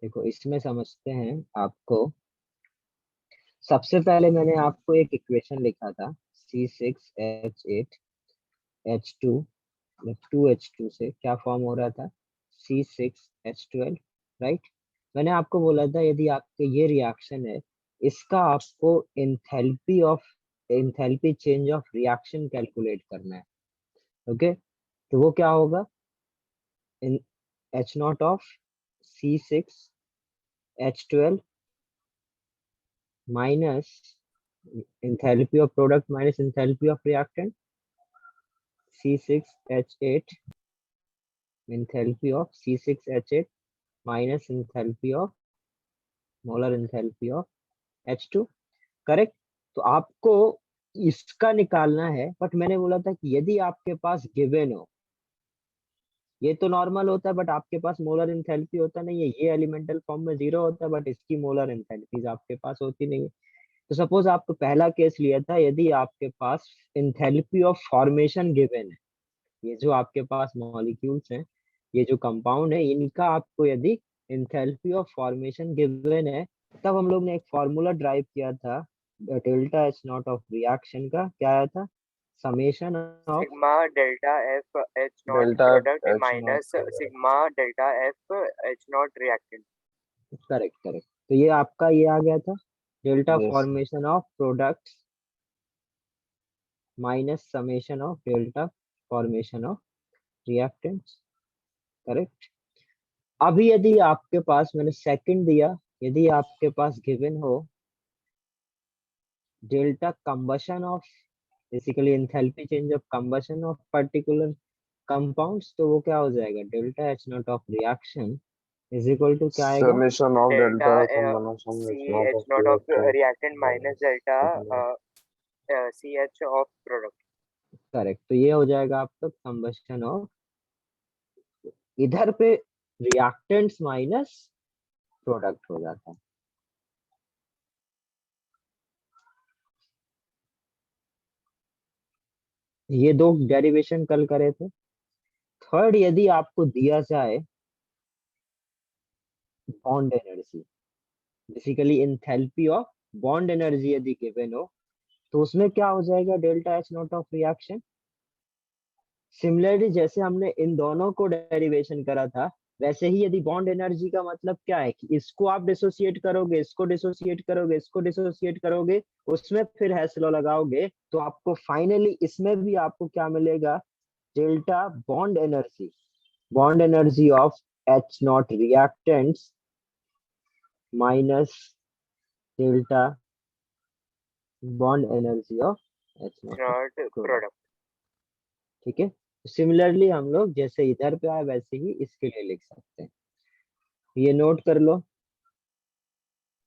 देखो इसमें समझते हैं आपको। सबसे पहले मैंने आपको एक इक्वेशन लिखा था, C6H8H2, 2H2 से क्या फॉर्म हो रहा था, C6H12, राइट। मैंने आपको बोला था यदि आपके ये रिएक्शन है, इसका आपको enthalpy change of reaction calculate करना है। ओके, तो वो क्या होगा, इन H0 of C6H12 minus enthalpy of product minus enthalpy of reactant, C6H8 enthalpy of C6H8 minus enthalpy of molar enthalpy of H2, correct. तो आपको इसका निकालना है, बट मैंने बोला था कि यदि आपके पास गिवन हो, ये तो नॉर्मल होता है बट आपके पास मोलर एंथैल्पी होता नहीं है, ये एलिमेंटल फॉर्म में 0 होता है बट इसकी मोलर एंथैल्पीज आपके पास होती नहीं है। तो सपोज आपको पहला केस लिया था, यदि आपके पास एंथैल्पी ऑफ फॉर्मेशन गिवन है, ये जो आपके पास मॉलिक्यूल्स हैं, ये जो कंपाउंड है, इनका आपको यदि एंथैल्पी ऑफ फॉर्मेशन गिवन है, तब हम लोग ने एक फॉर्मूला ड्राइव किया था delta H not of reaction का, क्या आया था, summation of sigma delta F H not delta product H minus not. Sigma delta F H not reactant. Correct correct, तो ये आपका ये आ गया था delta yes formation of products minus summation of delta formation of reactants, correct. अभी यदि आपके पास, मैंने सेकंड दिया, यदि आपके पास गिवन हो delta combustion of, basically enthalpy change of combustion of particular compounds, तो वो क्या हो जाएगा, delta H not of reaction is equal to क्या आएगा, summation of delta delta combination C H not H of not of reactant reactant minus delta minus C H of product. Correct. तो ये हो जाएगा आपका कंबशन ऑफ, इधर पे reactants minus product हो जाता है। ये दो डेरिवेशन कल करे थे। थर्ड, यदि आपको दिया जाए bond energy, basically enthalpy of bond energy यदि गिवन हो, तो उसमें क्या हो जाएगा, delta H not of reaction. Similarly जैसे हमने इन दोनों को डेरिवेशन करा था, वैसे ही यदि बॉन्ड एनर्जी का मतलब क्या है कि इसको आप डिसोसिएट करोगे, इसको डिसोसिएट करोगे, इसको डिसोसिएट करोगे, उसमें फिर हेस लॉ लगाओगे, तो आपको फाइनली इसमें भी आपको क्या मिलेगा, delta bond energy of H not reactants minus delta bond energy of H not not product. Product. ठीक है, सिमिलरली हम लोग जैसे इधर पे आए वैसे ही इसके लिए लिख सकते हैं, ये नोट कर लो।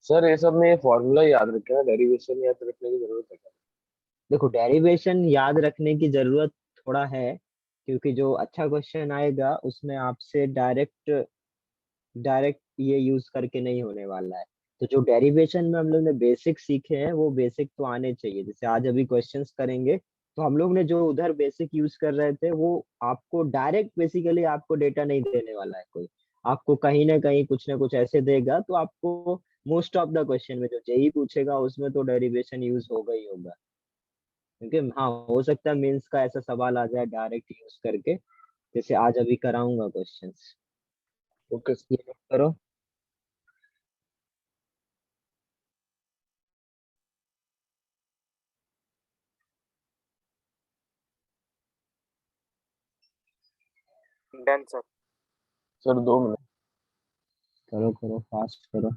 सर ये सब में ये फॉर्मूला याद रखना, डेरिवेशन याद रखने की जरूरत है क्या? देखो डेरिवेशन याद रखने की जरूरत थोड़ा है, क्योंकि जो अच्छा क्वेश्चन आएगा उसमें आपसे डायरेक्ट डायरेक्ट ये यूज करके नहीं होने वाला है। तो जो डेरिवेशन में हम लोग ने बेसिक सीखे हैं वो बेसिक तो आने चाहिए, जैसे आज अभी क्वेश्चंस करेंगे, तो हम लोग ने जो उधर बेसिक यूज कर रहे थे वो आपको डायरेक्ट बेसिकली आपको डेटा नहीं देने वाला है कोई, आपको कहीं ना कहीं कुछ ना कुछ ऐसे देगा, तो आपको मोस्ट ऑफ द क्वेश्चन में जो जेई पूछेगा उसमें तो डेरिवेशन यूज होगा ही होगा। क्योंकि हाँ, हो सकता है मेंस का ऐसा सवाल आ जाए डायरेक्ट यूज करके, जैसे आज अभी कराऊंगा क्वेश्चंस, ओके। ये नोट करो। Done sir. Sir 2 minute. करो करो फास्ट करो।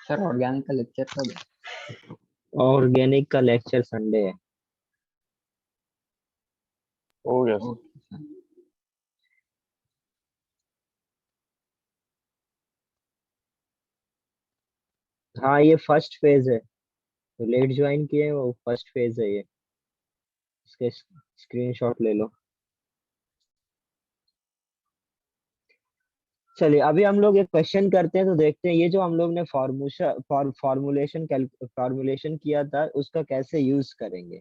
सर ऑर्गेनिक का लेक्चर कब है? ऑर्गेनिक का लेक्चर संडे है। हो गया सर। Okay sir. हाँ ये फर्स्ट फेज है, तो लेट ज्वाइन किए हैं, वो फर्स्ट फेज है ये, इसके स्क्रीनशॉट ले लो। चलिए अभी हम लोग एक क्वेश्चन करते हैं, तो देखते हैं ये जो हम लोग ने फॉर्मुलेशन किया था उसका कैसे यूज करेंगे।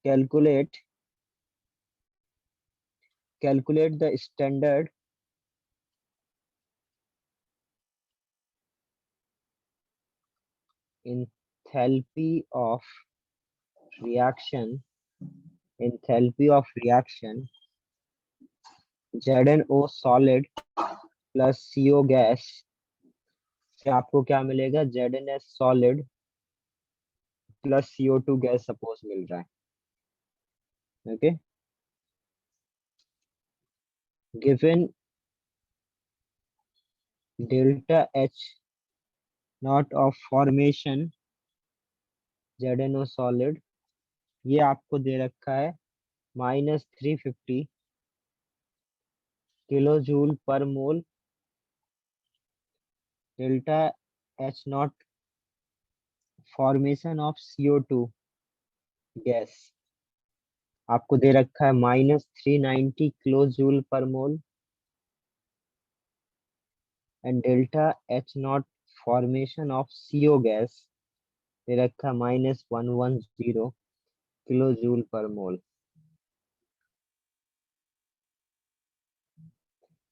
Calculate the standard enthalpy of reaction ZnO solid plus CO gas से आपको क्या मिलेगा, ZnS solid plus CO2 gas suppose मिल रहा है। Okay, given delta H naught of formation ZnO solid, ये आपको दे रखा है -350 kilo joule per mole. Delta H not formation of CO2 gas आपको दे रखा है -390 kilo joule per mole, and delta H not formation of CO gas दे रखा है -110 किलो जूल पर मोल।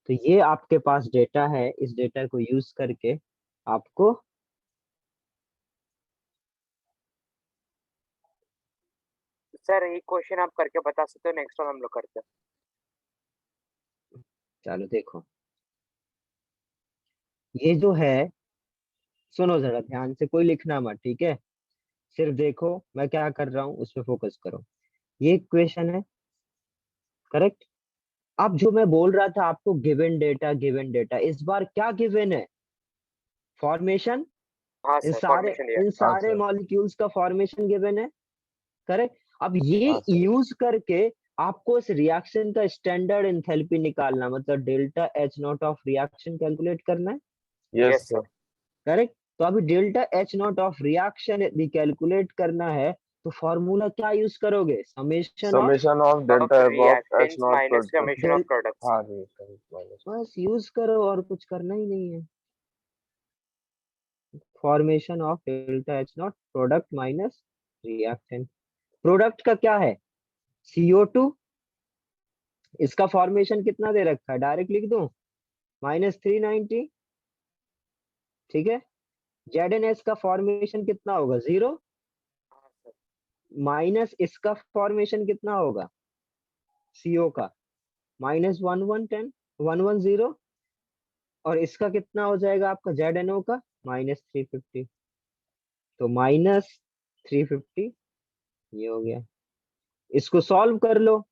तो ये आपके पास डेटा है, इस डेटा को यूज करके आपको सर एक क्वेश्चन आप करके बता सकते हो, नेक्स्ट टाइम हम लोग करते हैं। चलो देखो, ये जो है, सुनो जरा ध्यान से, कोई लिखना मत, ठीक है, सिर्फ देखो मैं क्या कर रहा हूँ उस पर फोकस करो। ये क्वेश्चन है, करेक्ट। अब जो मैं बोल रहा था आपको, गिवन डेटा, इस बार क्या गिवन है, फॉर्मेशन। हाँ इन सर, सारे फॉर्मेशन लिया। इन हाँ सारे सर। मॉलिक्यूल्स का फॉर्मेशन गिवन है, करेक्ट। अब ये हाँ सर। यूज करके आपको इस रिएक्शन का स्टैंडर्ड एंथैल्पी निकालना, मतलब delta H naught of reaction calculate करना है, yes yes sir. Sir. Correct. तो अभी delta H naught of reaction यदि कैलकुलेट करना है तो फॉर्मूला क्या यूज करोगे, summation of, summation of of delta F of H reactants not minus product. Summation of products. हाँ जी, माइनस। बस यूज करो, और कुछ करना ही नहीं है। Formation of delta H not product minus reactant. Product का क्या है, CO2, इसका फॉर्मेशन कितना दे रखा है, डायरेक्ट लिख दूं, -390, ठीक है। ZnS का फॉर्मेशन कितना होगा, 0, हाँ सर। माइनस इसका फॉर्मेशन कितना होगा, CO का -1110, और इसका कितना हो जाएगा आपका ZnO का -350, तो -350 ये हो गया। इसको सॉल्व कर लो,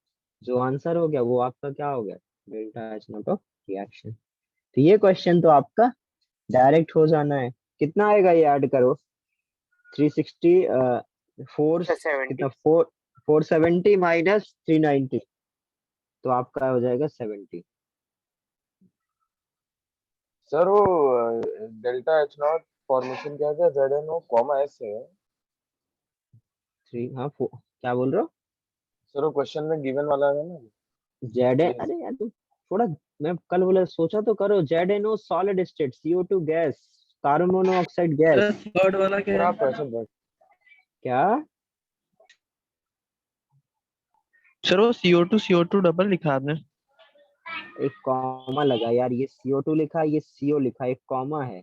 जो आंसर हो गया वो आपका क्या हो गया, delta H naught of reaction. तो ये क्वेश्चन तो आपका डायरेक्ट हो जाना है। कितना आएगा ये ऐड करो, 360, 4 सर 70। कितना, 470 -390, तो आपका हो जाएगा 70। सर वो डेल्टा एच नॉट फॉर्मेशन क्या था, Z N O comma S है। 3, हाँ, क्या बोल रहे हो, सर वो क्वेश्चन में गिवन वाला है ना। जेड ये अरे यार तुम थोड़ा, मैं कल बोला सोचा तो करो, ZnO solid state, CO2 gas, carbon monoxide sir gas, third वाला सर क्या आप है? क्वेश्चन क्या, सर वो CO2 डबल लिखा आपने। एक कॉमा लगा यार, ये CO2 लिखा है, ये CO लिखा है, एक कॉमा है,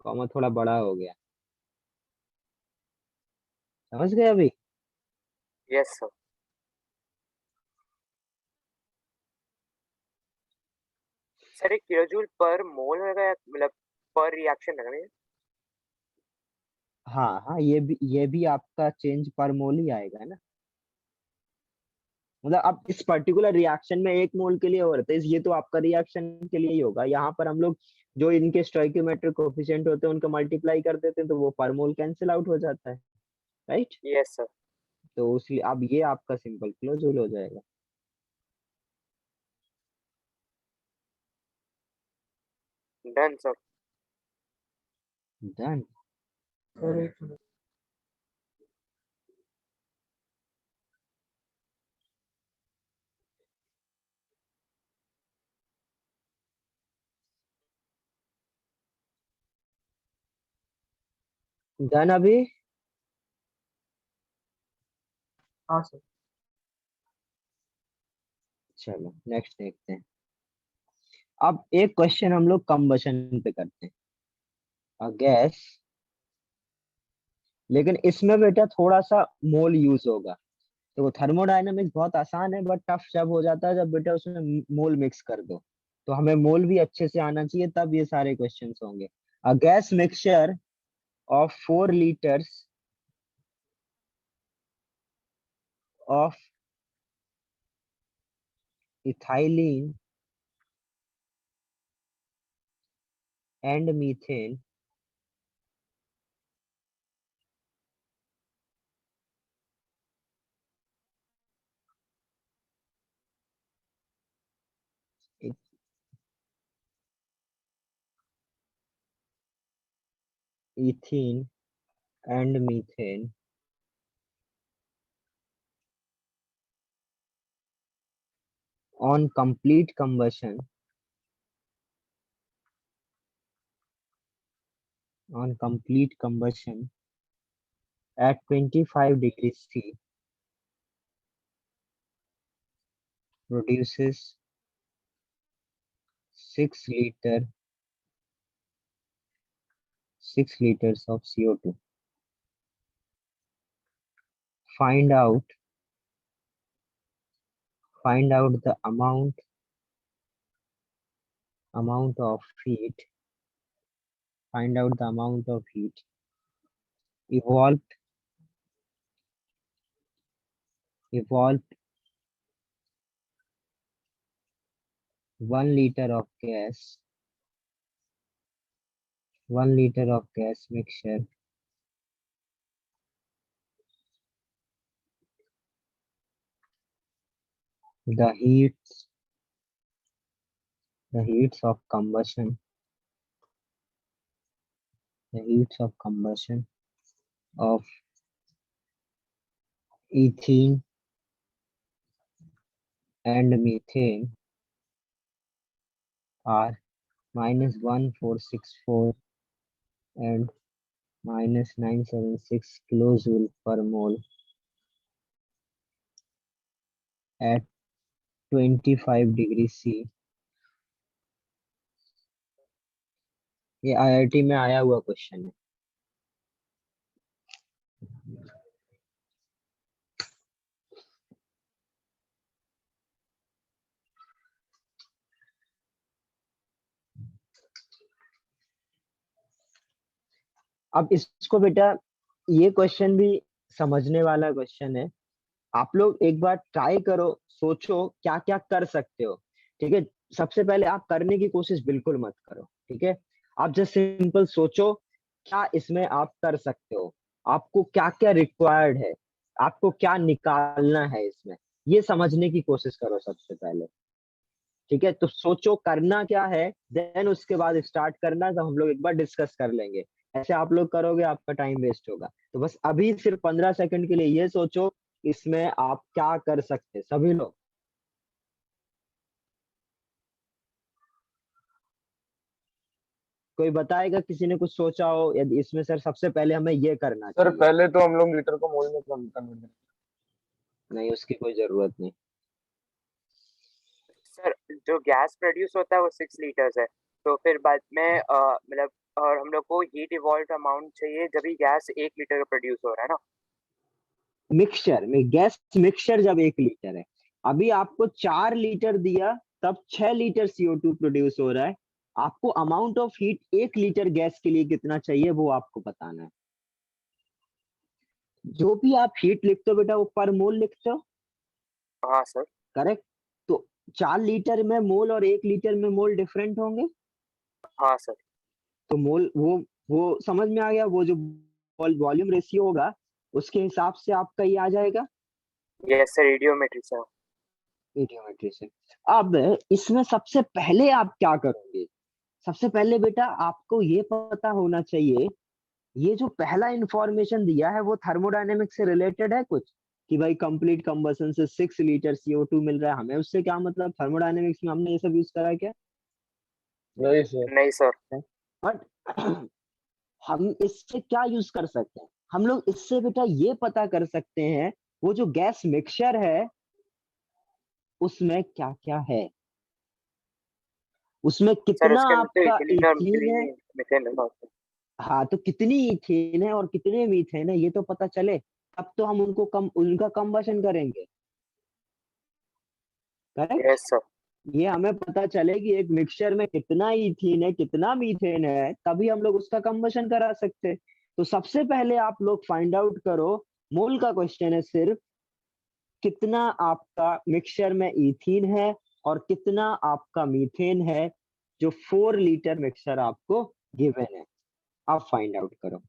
कॉमा थोड़ा बड़ा हो गया, समझ गए अभी। Yes sir. सर एक किलो जूल पर मोल होगा या मतलब पर रिएक्शन है ना? हाँ हाँ, ये भी आपका चेंज पर मोल ही आएगा ना, मतलब अब इस पर्टिकुलर रिएक्शन में 1 मोल के लिए हो रहा है, तो ये तो आपका रिएक्शन के लिए ही होगा। यहाँ पर हम लोग जो इनके स्टोइकियोमेट्रिक कोफिशिएंट होते हैं उनको मल्टीप्लाई कर देते हैं, तो वो पर मोल कैंसिल आउट हो जाता है, राइट। Yes sir. तो इसलिए अब ये आपका सिंपल क्लोजल हो जाएगा। Done sir. डन। डन अभी। हाँ सर। चलो नेक्स्ट देखते हैं। अब एक क्वेश्चन हम लोग कंबशन पे करते हैं, गैस, लेकिन इसमें बेटा थोड़ा सा मोल यूज होगा। तो थर्मोडायनामिक्स बहुत आसान है, बट टफ जब हो जाता है जब बेटा उसमें मोल मिक्स कर दो। तो हमें मोल भी अच्छे से आना चाहिए, तब ये सारे क्वेश्चंस होंगे। A gas mixture of 4 liters of ethylene and methane ethene and methane on complete combustion at 25 degrees C produces 6 liters of CO2. Find out the amount of heat. Find out the amount of heat evolved 1 liter of gas mixture the heats of combustion of ethene and methane are -1464 and -976 kilojoule per mole at 25 degrees C। ये IIT में आया हुआ question है। अब इसको बेटा, ये question भी समझने वाला क्वेश्चन है। आप लोग एक बार ट्राई करो, सोचो क्या क्या कर सकते हो। ठीक है, सबसे पहले आप करने की कोशिश बिल्कुल मत करो। ठीक है, आप जस्ट सिंपल सोचो क्या इसमें आप कर सकते हो, आपको क्या क्या रिक्वायर्ड है, आपको क्या निकालना है इसमें, ये समझने की कोशिश करो सबसे पहले। ठीक है, तो सोचो करना क्या है, देन उसके बाद स्टार्ट करना, तो हम लोग एक बार डिस्कस कर लेंगे। ऐसे आप लोग करोगे आपका टाइम वेस्ट होगा। तो बस अभी सिर्फ 15 सेकंड के लिए ये सोचो इसमें आप क्या कर सकते हैं सभी लोग। कोई बताएगा किसी ने कुछ सोचा हो यदि इसमें सर सबसे पहले हमें ये करना सर चाहिए? पहले तो हम लोग लीटर को मोल में कन्वर्ट करें। नहीं, उसकी कोई जरूरत नहीं। सर जो गैस प्रोड्यूस होता है वो 6 लीटर्स है, तो फिर बाद में मतलब और हम लोग को हीट इवॉल्व अमाउंट चाहिए जब भी गैस 1 लीटर का प्रोड्यूस हो रहा है ना। मिक्सचर में गैस मिक्सचर जब 1 लीटर है, अभी आपको 4 लीटर दिया तब 6 लीटर CO2 प्रोड्यूस हो रहा है। आपको amount of heat 1 litre gas के लिए कितना चाहिए वो आपको बताना है। जो भी आप हीट लिखते हो बेटा वो पर मोल लिखते हो, हाँ सर। करेक्ट? तो 4 लीटर में मोल और 1 लीटर में मोल डिफरेंट होंगे। हाँ सर। तो मोल वो समझ में आ गया, वो जो वॉल्यूम रेशियो होगा उसके हिसाब से आपका ये आ जाएगा yes sir, radiometry sir. Radiometry से। अब इसमें सबसे पहले आप क्या करोगे, सबसे पहले बेटा आपको ये पता होना चाहिए, ये जो पहला इंफॉर्मेशन दिया है वो थर्मोडायनेमिक्स से रिलेटेड है कुछ, कि भाई कंप्लीट कंबसन से 6 लीटर CO2 मिल रहा है, हमें उससे क्या मतलब, थर्मोडायनेमिक्स में हमने ये सब यूज करा है क्या? नहीं सर। नहीं सर। बट हम इससे क्या यूज कर सकते हैं, हम लोग इससे बेटा ये पता कर सकते हैं वो जो गैस मिक्सचर है उसमें क्या क्या है, उसमें सर कितना उसके अंदर तो आपका इथिलीन और इथीन है। मीथेन है ना। हाँ, तो कितनी इथेन है और कितने मीथेन है ये तो पता चले, तब तो हम उनका कंबशन करेंगे। करेक्ट। Yes sir. ये हमें पता चले कि एक मिक्सचर में कितना इथीन है कितना मीथेन है, तभी हम लोग उसका कंबशन करा सकते हैं। तो सबसे पहले आप लोग फाइंड आउट करो, मोल का क्वेश्चन है सिर्फ, कितना आपका मिक्सचर में इथीन है और कितना आपका मीथेन है, जो 4 लीटर मिक्सचर आपको गिवन है, आप फाइंड आउट करो।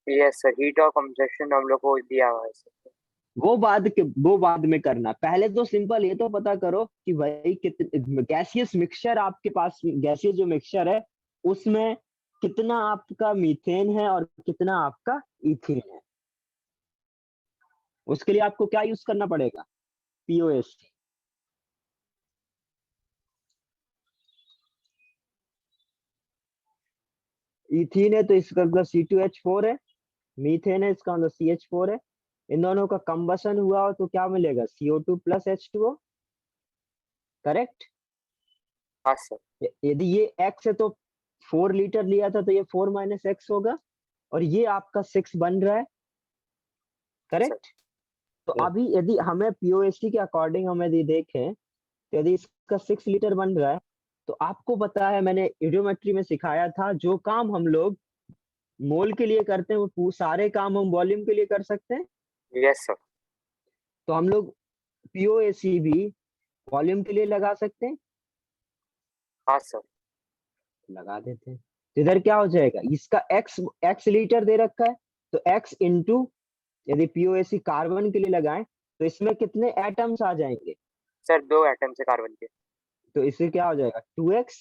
यस सर, हीट और कंबशन हम लोग को दिया हुआ है सर। वो बाद में करना, पहले तो सिंपल ये तो पता करो कि भाई कितने गैसियस मिक्सचर आपके पास, गैसियस जो मिक्सचर है उसमें कितना आपका मीथेन है और कितना आपका इथेन है। उसके लिए आपको क्या यूज करना पड़ेगा, POS। इथीन है तो इसका मतलब C2H4 है, मीथेन है इसका मतलब CH4 है, इन दोनों का कंबशन हुआ हो तो क्या मिलेगा, CO2 प्लस H2O। करेक्ट। हाँ सर। यदि ये x है तो 4 लीटर लिया था तो ये 4 माइनस x होगा, और ये आपका 6 बन रहा है। Sir correct. तो Yes. अभी यदि हमें POST के अकॉर्डिंग हमें यदि देखें तो यदि इसका 6 लीटर बन रहा है, तो आपको पता है मैंने इडियोमेट्री में सिखाया था, जो काम हम लोग मोल के लिए करते हैं वो सारे काम हम वॉल्यूम के लिए कर सकते हैं। Yes sir. तो हम लोग POAC भी वॉल्यूम के लिए लगा सकते हैं, हाँ सर। लगा देते हैं। तो इधर क्या हो जाएगा, इसका x लीटर दे रखा है, तो x इंटू, यदि POAC कार्बन के लिए लगाएं तो इसमें कितने एटम्स आ जाएंगे, सर 2 एटम से कार्बन के। तो इससे क्या हो जाएगा 2x।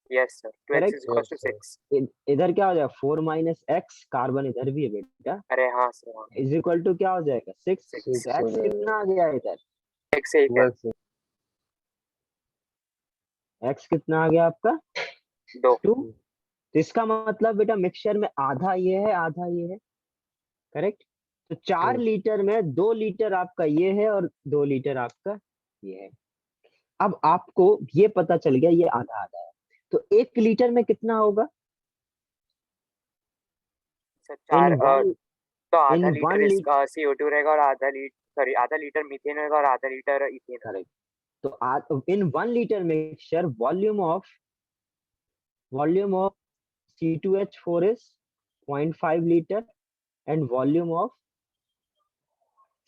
Yes sir, 2x correct. Is equal Yes, to sir. 6। इधर क्या हो जाएगा 4 माइनस x, कार्बन इधर भी है बेटा, अरे हाँ सर, हाँ। इज इक्वल टू क्या हो जाएगा 6। 6। तो x कितना आ गया इधर, x 8 है। 2x. x कितना आ गया आपका 2। 2। तो इसका मतलब बेटा मिक्सचर में आधा ये है आधा ये है। करेक्ट। तो 4 Yes. लीटर में 2 लीटर आपका ये है और 2 लीटर आपका ये है। अब आपको ये पता चल गया ये आधा आधा है, तो 1 लीटर में कितना होगा, सर इन 4 वन तो इन आधा वन लीटर लीटर। इसका CO2 रहेगा और आधा लीटर, सॉरी आधा लीटर मीथेन रहेगा और आधा लीटर इथेन। करेक्ट। तो इन 1 litre mixture volume of C2H4 is 0.5 liter and volume of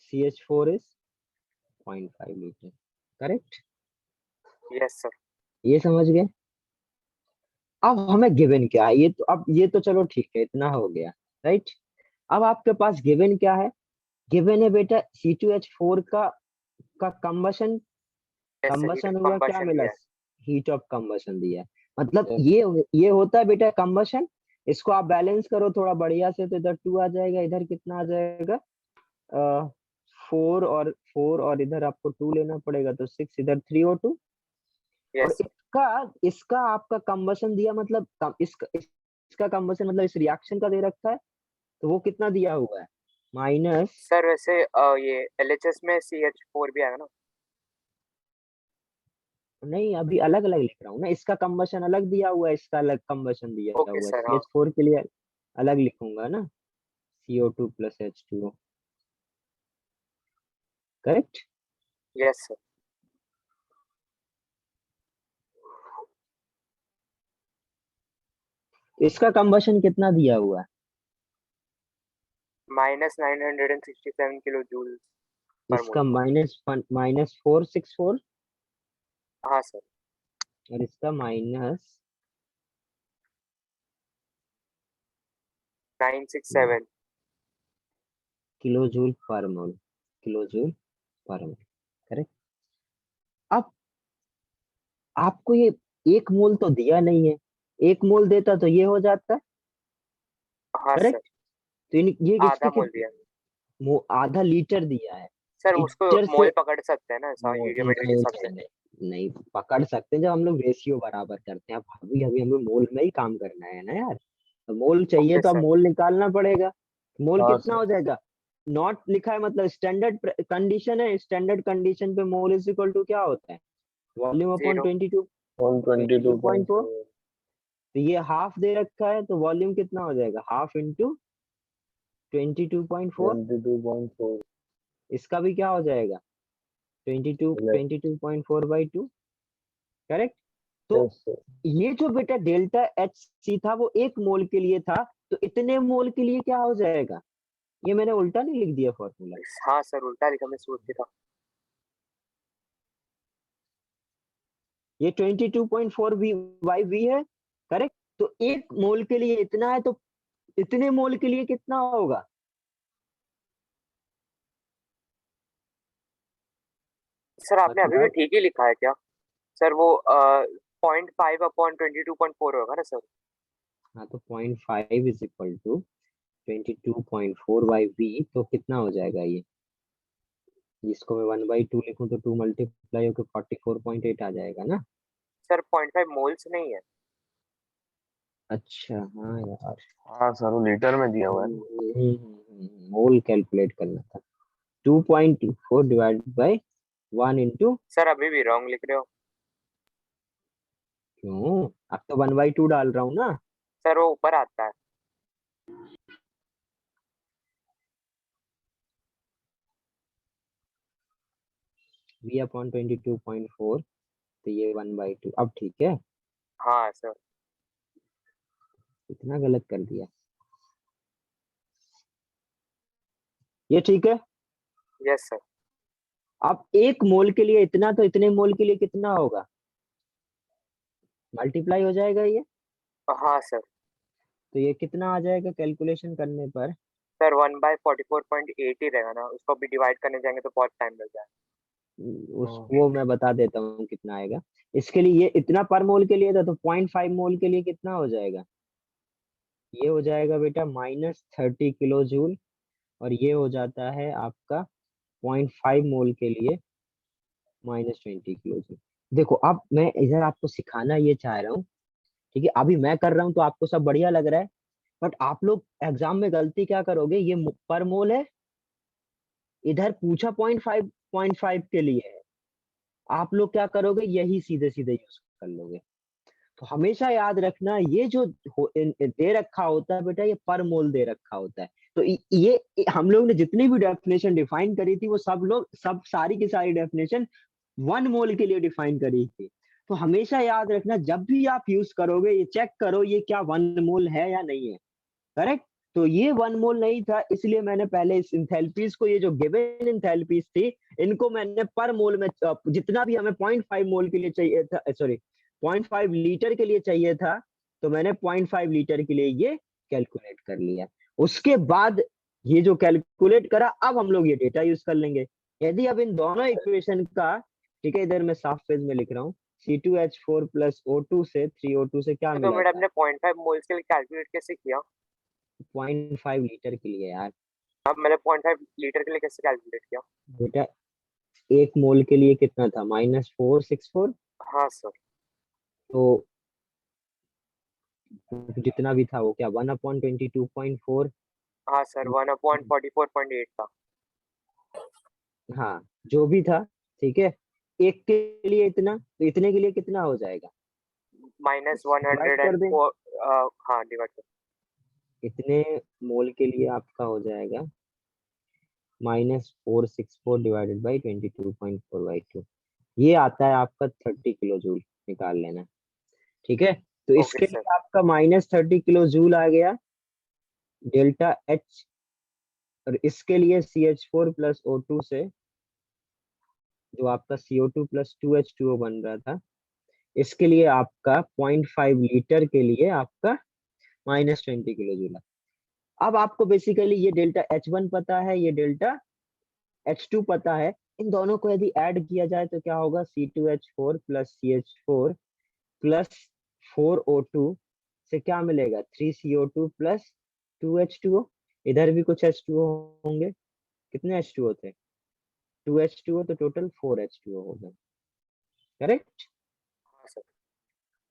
CH4 is 0.5 liter। Correct. Yes sir. ये समझ गए। अब हमें गिवन क्या है, ये तो चलो ठीक है, इतना हो गया। राइट। अब आपके पास गिवन क्या है, गिवन है बेटा C2H4 का combustion, yes sir, heat of हुआ, क्या कंबशन मिला, दिया है। हीट ऑफ कंबशन दिया है। मतलब Yes. ये होता है बेटा कंबशन। इसको आप बैलेंस करो थोड़ा बढ़िया से, तो इधर 2 आ जाएगा, इधर कितना आ जाएगा 4 और इधर आपको 2 लेना पड़ेगा, तो 6, इधर 3O2। और यस सर। इसका आपका कंबशन दिया, मतलब इसका कंबशन मतलब इस रिएक्शन का दे रखा है, तो वो कितना दिया हुआ है माइनस। सर वैसे ये LHS में CH4 भी आएगा ना। नहीं, अभी अलग अलग लिख रहा हूँ ना, इसका कंबशन अलग दिया हुआ है, इसका अलग कंबशन दिया ओके हुआ है, सर, हाँ। CH4 के लिए अलग लिखूंगा ना, CO2 plus H2O। Correct. Yes sir. इसका कंबशन कितना दिया हुआ है, -967 किलो जूल पर इसका मोल। -464 हाँ सर। और इसका -9 967। किलो जूल पर मोल, किलो जूल पर मोल। करेक्ट। अब आपको 1 मोल तो दिया नहीं है, 1 मोल देता तो ये हो जाता, हाँ सर, करेक्ट। तो ये आधा इसके मोल दिया। आधा लीटर दिया है, सर उसको लीटर से मोल पकड़ सकते हैं ना स्टोइकियोमेट्रिक नहीं हिसाब से। नहीं नहीं पकड़ सकते हैं जब हम लोग रेशियो बराबर करते हैं। अब अभी अभी हमें मोल में ही काम करना है ना यार, तो मोल चाहिए ओके तो अब सर। मोल निकालना पड़ेगा। मोल हाँ कितना सर। हो जाएगा, नॉट लिखा है मतलब स्टैंडर्ड कंडीशन है, स्टैंडर्ड कंडीशन पे मोल इज इक्वल टू क्या होता है, वॉल्यूम अपॉन 0। 22.4। 122.4। तो ये हाफ दे रखा है तो वॉल्यूम कितना हो जाएगा, हाफ इंटू 22.4। 22.4। इसका भी क्या हो जाएगा, 22.4/2, करेक्ट। तो यस सर। ये जो बेटा डेल्टा एच सी था वो 1 मोल के लिए था, तो इतने मोल के लिए क्या हो जाएगा, ये मैंने उल्टा नहीं लिख दिया फॉर्मूला, हाँ सर, उल्टा लिखा, मैं सोच था। ये 22.4 वी है, करेक्ट। तो 1 मोल के लिए इतना है, तो इतने मोल के लिए कितना होगा, सर आपने अभी भी मतलब ठीक ही लिखा है क्या? सर वो 0.5/22.4 होगा ना सर? हाँ तो 0.5 इज इक्वल टू 22.4/v, तो कितना हो जाएगा ये, जिसको मैं 1/2 लिखूं तो 2 मल्टीप्लाई होकर 44.8 आ जाएगा ना। सर 0.5 मोल्स नहीं है। अच्छा हाँ यार, हाँ सर, वो लीटर में दिया हुआ है ना। मोल कैलकुलेट करना था, 2.4 डिवाइड बाय 1 इंटू, सर अभी भी रॉन्ग लिख रहे हो। क्यों, अब तो 1/2 डाल रहा हूँ ना। सर वो ऊपर आता है। v अपॉन 22.4, तो ये 1/2, अब ठीक है, हाँ सर। इतना गलत कर दिया, ये ठीक है। Yes sir. अब 1 मोल के लिए इतना, तो इतने मोल के लिए कितना होगा, मल्टीप्लाई हो जाएगा ये, हाँ सर। तो ये कितना आ जाएगा कैलकुलेशन करने पर, सर 1/44.8 ही रहेगा ना, उसको भी डिवाइड करने जाएंगे तो बहुत टाइम लग जाएगा। वो मैं बता देता हूँ कितना आएगा। इसके लिए ये इतना पर मोल के लिए था, तो 0.5 मोल के लिए कितना हो जाएगा, ये हो जाएगा बेटा -30 किलो जूल, और ये हो जाता है आपका 0.5 मोल के लिए -20 किलो जूल। देखो अब मैं इधर आपको सिखाना ये चाह रहा हूँ, ठीक है, अभी मैं कर रहा हूँ तो आपको सब बढ़िया लग रहा है, बट आप लोग एग्जाम में गलती क्या करोगे, ये पर मोल है, इधर पूछा 0.5 के लिए है, आप लोग क्या करोगे, यही सीधे सीधे यूज कर लोगे। तो हमेशा याद रखना, ये जो दे रखा होता है बेटा, ये पर मोल दे रखा होता है। तो ये हम लोग ने जितनी भी डेफिनेशन डिफाइन करी थी, वो सब सारी की सारी डेफिनेशन 1 मोल के लिए डिफाइन करी थी। तो हमेशा याद रखना, जब भी आप यूज करोगे, ये चेक करो ये क्या 1 मोल है या नहीं है, करेक्ट। तो ये 1 मोल नहीं था, इसलिए मैंने पहले इस इंथैल्पीज को, ये जो गिवन इंथैल्पीज थी, इनको मैंने पर मोल में, जितना भी हमें 0.5 मोल के लिए चाहिए था, सॉरी 0.5 लीटर के लिए चाहिए था, तो मैंने 0.5 लीटर के लिए ये कैलकुलेट कर लिया। उसके बाद ये जो कैलकुलेट करा, अब हम लोग ये डेटा यूज कर लेंगे। यदि अब इन दोनों इक्वेशन का, ठीक है, इधर मैं साफ पेज में लिख रहा हूँ, C2H4 प्लस O2 से 3O2 से क्या तो मिला मैडम था, ने 0.5 मोल्स के लिए कैलकुलेट कैसे किया? 0.5 लीटर के लिए यार, अब मैंने 0.5 लीटर के लिए कैसे कैलकुलेट किया? बेटा 1 मोल के लिए कितना था, -464, हाँ सर। तो जितना भी था वो क्या 1/22.4, हाँ सर 1/44.8 था। हाँ जो भी था, ठीक है, एक के लिए इतना, तो इतने के लिए कितना हो जाएगा, डिवाइड कर दें, -104। हाँ डिवाइड कर। इतने मोल के लिए आपका हो जाएगा -464 डिवाइडेड बाई 22.4/2, ये आता है आपका 30 किलो जूल, निकाल लेना, ठीक है। तो ओके इसके सर। लिए आपका -30 किलो जूल आ गया डेल्टा एच, और इसके लिए CH4 प्लस O2 से जो आपका CO2 प्लस 2H2O बन रहा था, इसके लिए आपका 0.5 लीटर के लिए आपका -20 किलो जूल। अब आपको बेसिकली ये डेल्टा H1 पता है, ये डेल्टा H2 पता है, इन दोनों को यदि ऐड किया जाए तो क्या होगा, C2H4 plus CH4 plus 4O2 से क्या मिलेगा? 3CO2 plus 2H2O। इधर भी कुछ H2O होंगे। कितने H2O थे? 2H2O, तो टोटल 4H2O हो गए। करेक्ट। हाँ सर।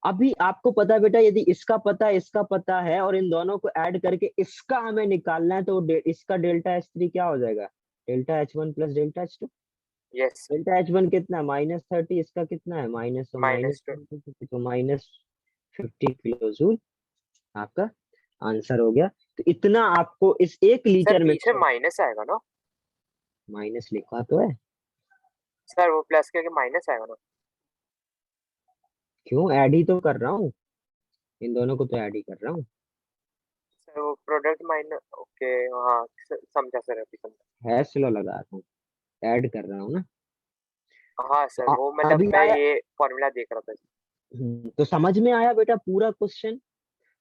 अभी आपको पता है बेटा, यदि इसका पता है, इसका पता है, और इन दोनों को ऐड करके इसका हमें निकालना है, तो इसका डेल्टा H3 क्या हो जाएगा? Delta H1 plus delta H2। Yes sir. Delta H1 कितना है? -30। इसका कितना है? माइनस, तो माइनस -20। तो -50 किलो जूल आपका आंसर हो गया। तो इतना आपको इस 1 सर लीटर में पीछे माइनस आएगा ना? माइनस लिखा तो है। सर वो प्लस के माइनस आएगा ना? क्यों? ऐड ही तो कर रहा हूँ, इन दोनों को तो ऐड ही कर रहा हूँ। सर वो प्रोडक्ट माइनस, ओके हाँ समझा सर, अभी समझा। है स्लो लगा रहा हूँ, ऐड कर रहा हूँ ना। हाँ तो सर, वो मतलब अभी मैं आया। ये फॉर्मूला देख रहा था। तो समझ में आया बेटा पूरा क्वेश्चन?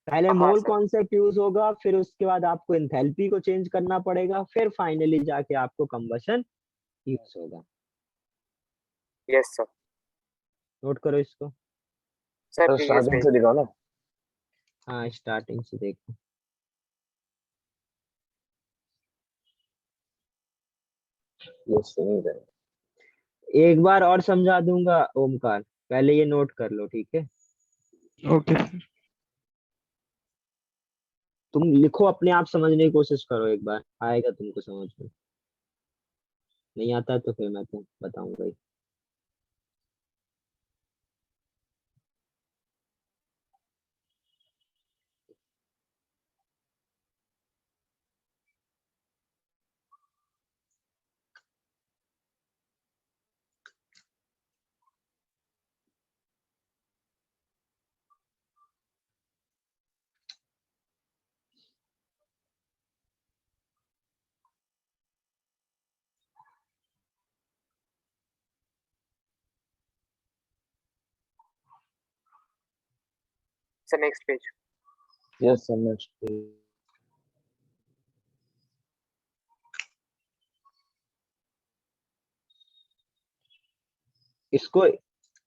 पहले हाँ मोल सर। कॉन्सेप्ट यूज होगा, फिर उसके बाद आपको एंथैल्पी को चेंज करना पड़ेगा, फिर फाइनली जाके आपको कंबशन यूज होगा। Yes sir. नोट करो इसको। Sir sir previous starting page से में। दिखाओ ना। हाँ, स्टार्टिंग से देखो। यस नहीं है। एक बार और समझा दूंगा ओमकार, पहले ये नोट कर लो, ठीक है? Okay sir. तुम लिखो, अपने आप समझने की कोशिश करो, एक बार आएगा तुमको समझ में। नहीं आता तो फिर मैं तो बताऊंगा ही। Sir next page. Yes sir next. इसको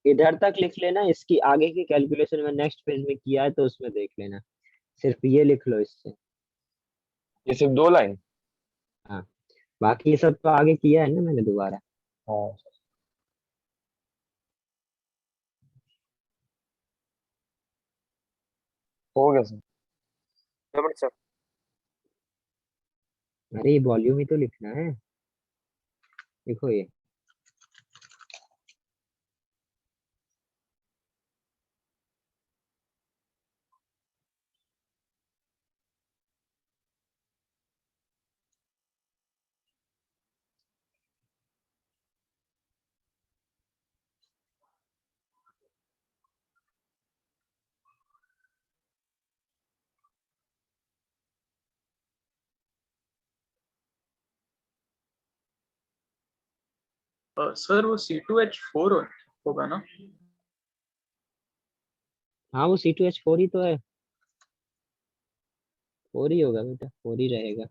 इधर तक लिख लेना, इसकी आगे की कैलकुलेशन में नेक्स्ट पेज में किया है तो उसमें देख लेना। सिर्फ ये लिख लो इससे। ये सिर्फ 2 लाइन। हाँ, बाकी ये सब तो आगे किया है ना मैंने दोबारा। हाँ हो गया सर। 2 minute sir. अरे ये वॉल्यूम ही तो लिखना है, देखो ये। सर वो C2H4 होगा ना? हाँ, वो C2H4 ही तो है। 4 ही होगा बेटा, 4 ही रहेगा।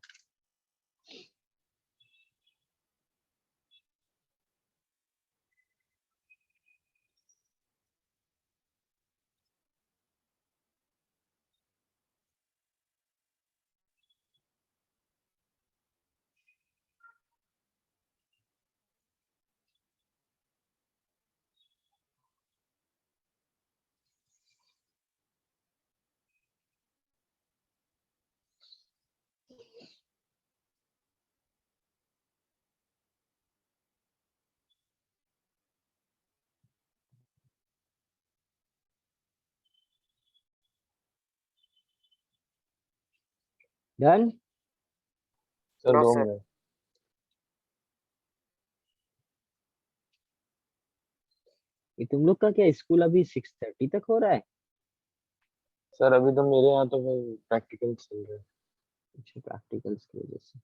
Done. Sir no 2 sir. Minute. ये तुम लोग का क्या स्कूल अभी 6:30 तक हो रहा है? सर अभी तो मेरे यहाँ तो प्रैक्टिकल चल रहे हैं। अच्छा, प्रैक्टिकल्स की वजह से।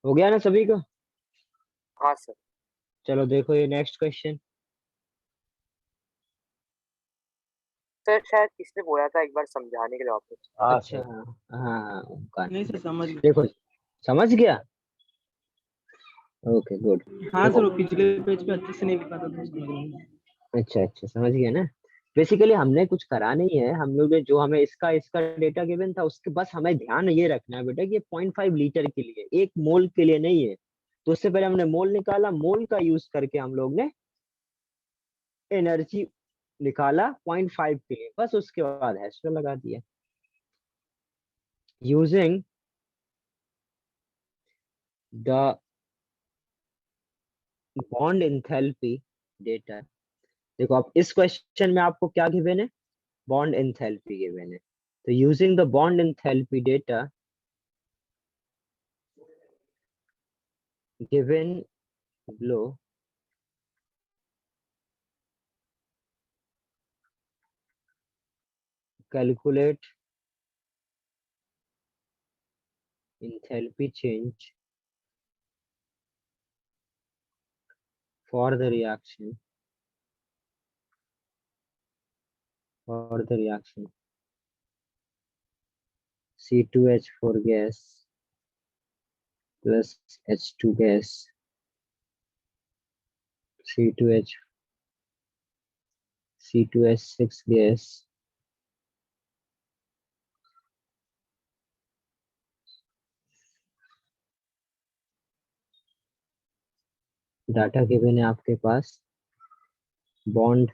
हो गया ना सभी को? हाँ सर। चलो देखो ये नेक्स्ट क्वेश्चन। सर शायद किसने बोला था एक बार समझाने के लिए वापस। हाँ अच्छा सर। हाँ हाँ ओमकार नहीं सर समझ गया। देखो समझ गया। Okay good. हाँ देखो सर वो पिछले पेज पे अच्छे से नहीं लिखा था तो समझ गया। अच्छा अच्छा समझ गया ना। बेसिकली हमने कुछ करा नहीं है, हम लोग ने जो हमें इसका इसका डेटा गिवन था उसके बस हमें ध्यान ये रखना है बेटा कि ये 0.5 लीटर के लिए, 1 मोल के लिए नहीं है। तो उससे पहले हमने मोल निकाला, मोल का यूज करके हम लोग ने एनर्जी निकाला 0.5 के लिए, बस उसके बाद हैश लगा दिया। Using the bond enthalpy data. देखो आप इस क्वेश्चन में आपको क्या गिवन है, बॉन्ड इंथैल्पी गिवन है। तो using the bond enthalpy data given below, calculate enthalpy change for the reaction C2H4 gas plus H2 gas C2H C2H6 gas data given है आपके पास, बॉन्ड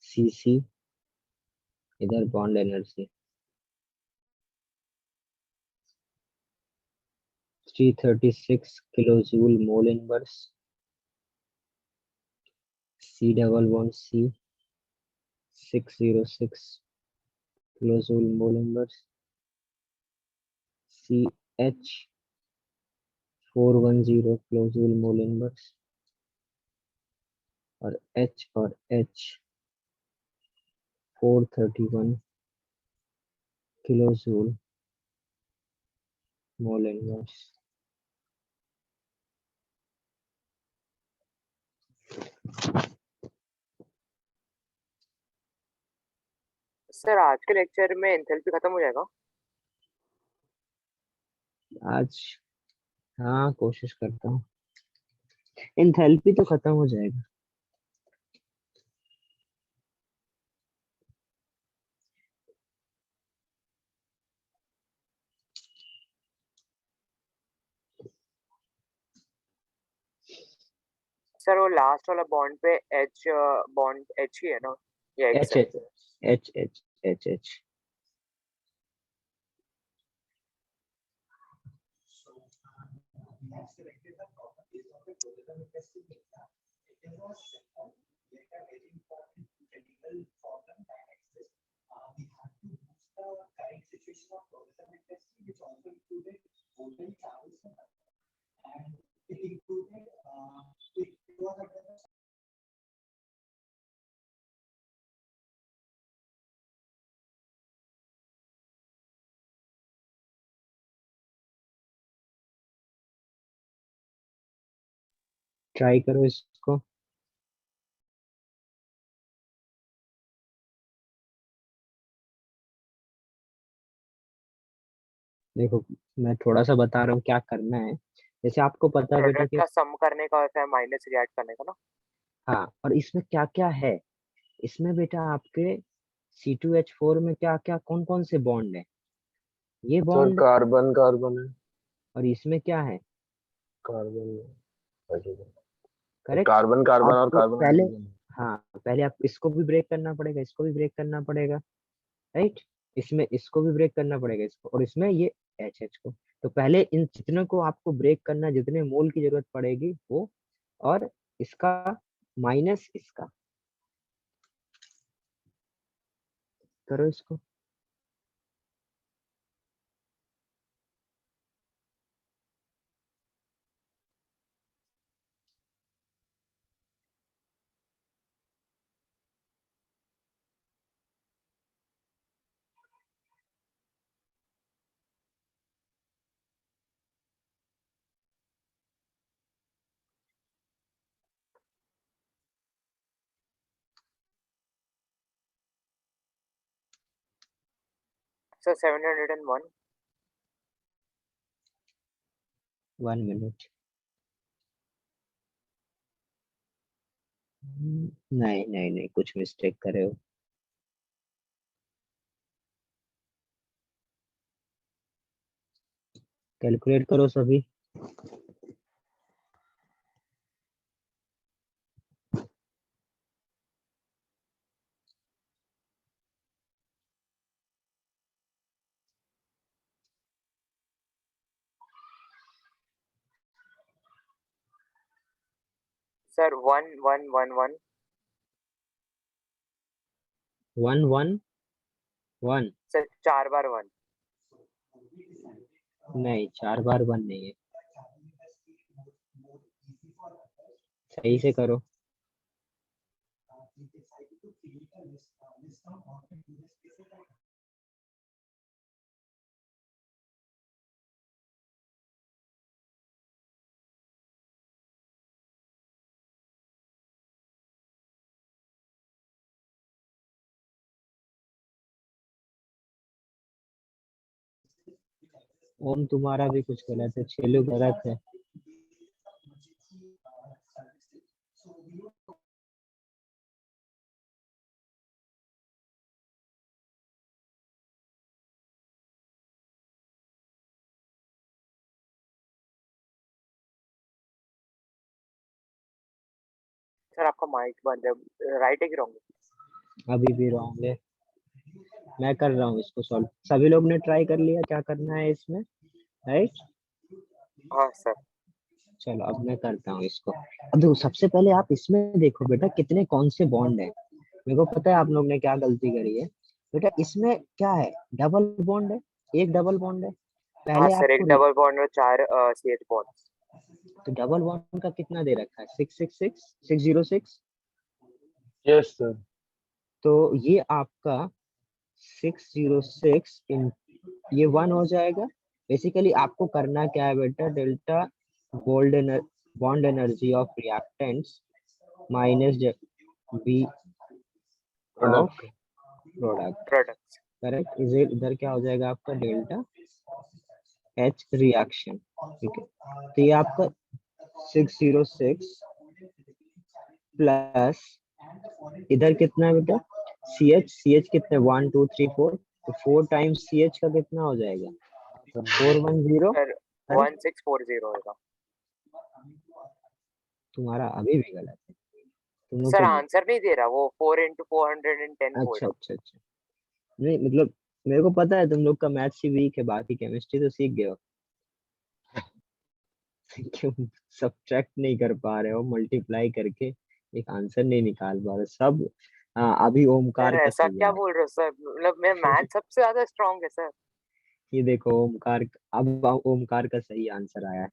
CC, इधर bond energy 336 kilojoule mole inverse, C double bond C 606 kilojoule mole inverse, CH 410 kilojoule मोल inverse और H 431 kilojoule mole inverse. Sir आज के lecture में enthalpy खत्म हो जाएगा? आज हाँ कोशिश करता हूँ, एंथैल्पी तो खत्म हो जाएगा। सर वो लास्ट वाला बॉन्ड पे एच, बॉन्ड एच ही है ना, या एक्स एच है? H H H H H try करो इसको। देखो मैं थोड़ा सा बता रहा हूँ क्या करना है। जैसे आपको पता है बेटा प्रोडक्ट कि का सम करने का होता है, माइनस रिएक्ट करने का ना। हाँ, और इसमें क्या क्या है, इसमें बेटा आपके C2H4 में क्या क्या कौन कौन से बॉन्ड है, ये सर बॉन्ड, कार्बन कार्बन है। और इसमें क्या है, कार्बन करेक्ट। कार्बन कार्बन और आपको कार्बन पहले, हाइड्रोजन। हाँ पहले आप इसको भी ब्रेक करना पड़ेगा, इसको भी ब्रेक करना पड़ेगा, राइट। इसमें इसको भी ब्रेक करना पड़ेगा, इसको, और इसमें ये एच को। तो पहले इन जितने को आपको ब्रेक करना, जितने मोल की जरूरत पड़ेगी वो, और इसका माइनस इसका, करो इसको। सर 701. 1 मिनट। नहीं नहीं नहीं, कुछ मिस्टेक करे हो। कैलकुलेट करो सभी। सर 1111. 111। सर 4 बार 1. नहीं, 4 बार 1 नहीं है। सही से करो। ओम, तुम्हारा भी कुछ गलत है, छेलू गलत है। सर आपका माइक बंद है. राइट है कि रॉन्ग? अभी भी रॉन्ग है। मैं कर रहा हूँ इसको सॉल्व। सभी लोग ने ट्राई कर लिया क्या करना है इसमें, राइट? हाँ सर. चलो अब मैं करता हूँ इसको। अब देखो, सबसे पहले आप इसमें देखो बेटा कितने कौन से बॉन्ड है। मेरे को पता है आप लोग ने क्या गलती करी है बेटा। इसमें क्या है, डबल बॉन्ड है, एक डबल बॉन्ड है। हाँ पहले सर, एक आपको डबल बॉन्ड और 4 CH बॉन्ड. तो डबल बॉन्ड का कितना दे रखा है, 666 606। Yes sir. तो ये आपका 606 इन ये 1 हो जाएगा। बेसिकली आपको करना क्या है बेटा, delta bond energy of reactants minus B of product. Product. Product. Correct. इधर क्या हो जाएगा आपका, डेल्टा एच रिएक्शन। ठीक है, तो ये आपका 606 प्लस इधर कितना है बेटा, सी एच कितने, 1 2 3 4। तो 4 टाइम्स सी एच का कितना हो जाएगा, 410। सर 1640 होगा. तुम्हारा अभी भी गलत है, तुम लोग सर तो। आंसर नहीं दे रहा, वो 4 into 410 बोल अच्छा रहा. अच्छा अच्छा, नहीं मतलब मेरे को पता है तुम लोग का मैथ्स ही वीक है, बाकी केमिस्ट्री तो सीख गए हो। क्यों सब्ट्रैक्ट नहीं कर पा रहे हो, मल्टीप्लाई करके एक आंसर नहीं निकाल पा रहे सब। हाँ, अभी सर ओमकार का ऐसा सही क्या आया। बोल रहे हो सर? मतलब मैं मैथ सबसे ज्यादा स्ट्रांग है सर. ये देखो ओमकार, अब ओमकार का सही आंसर आया है।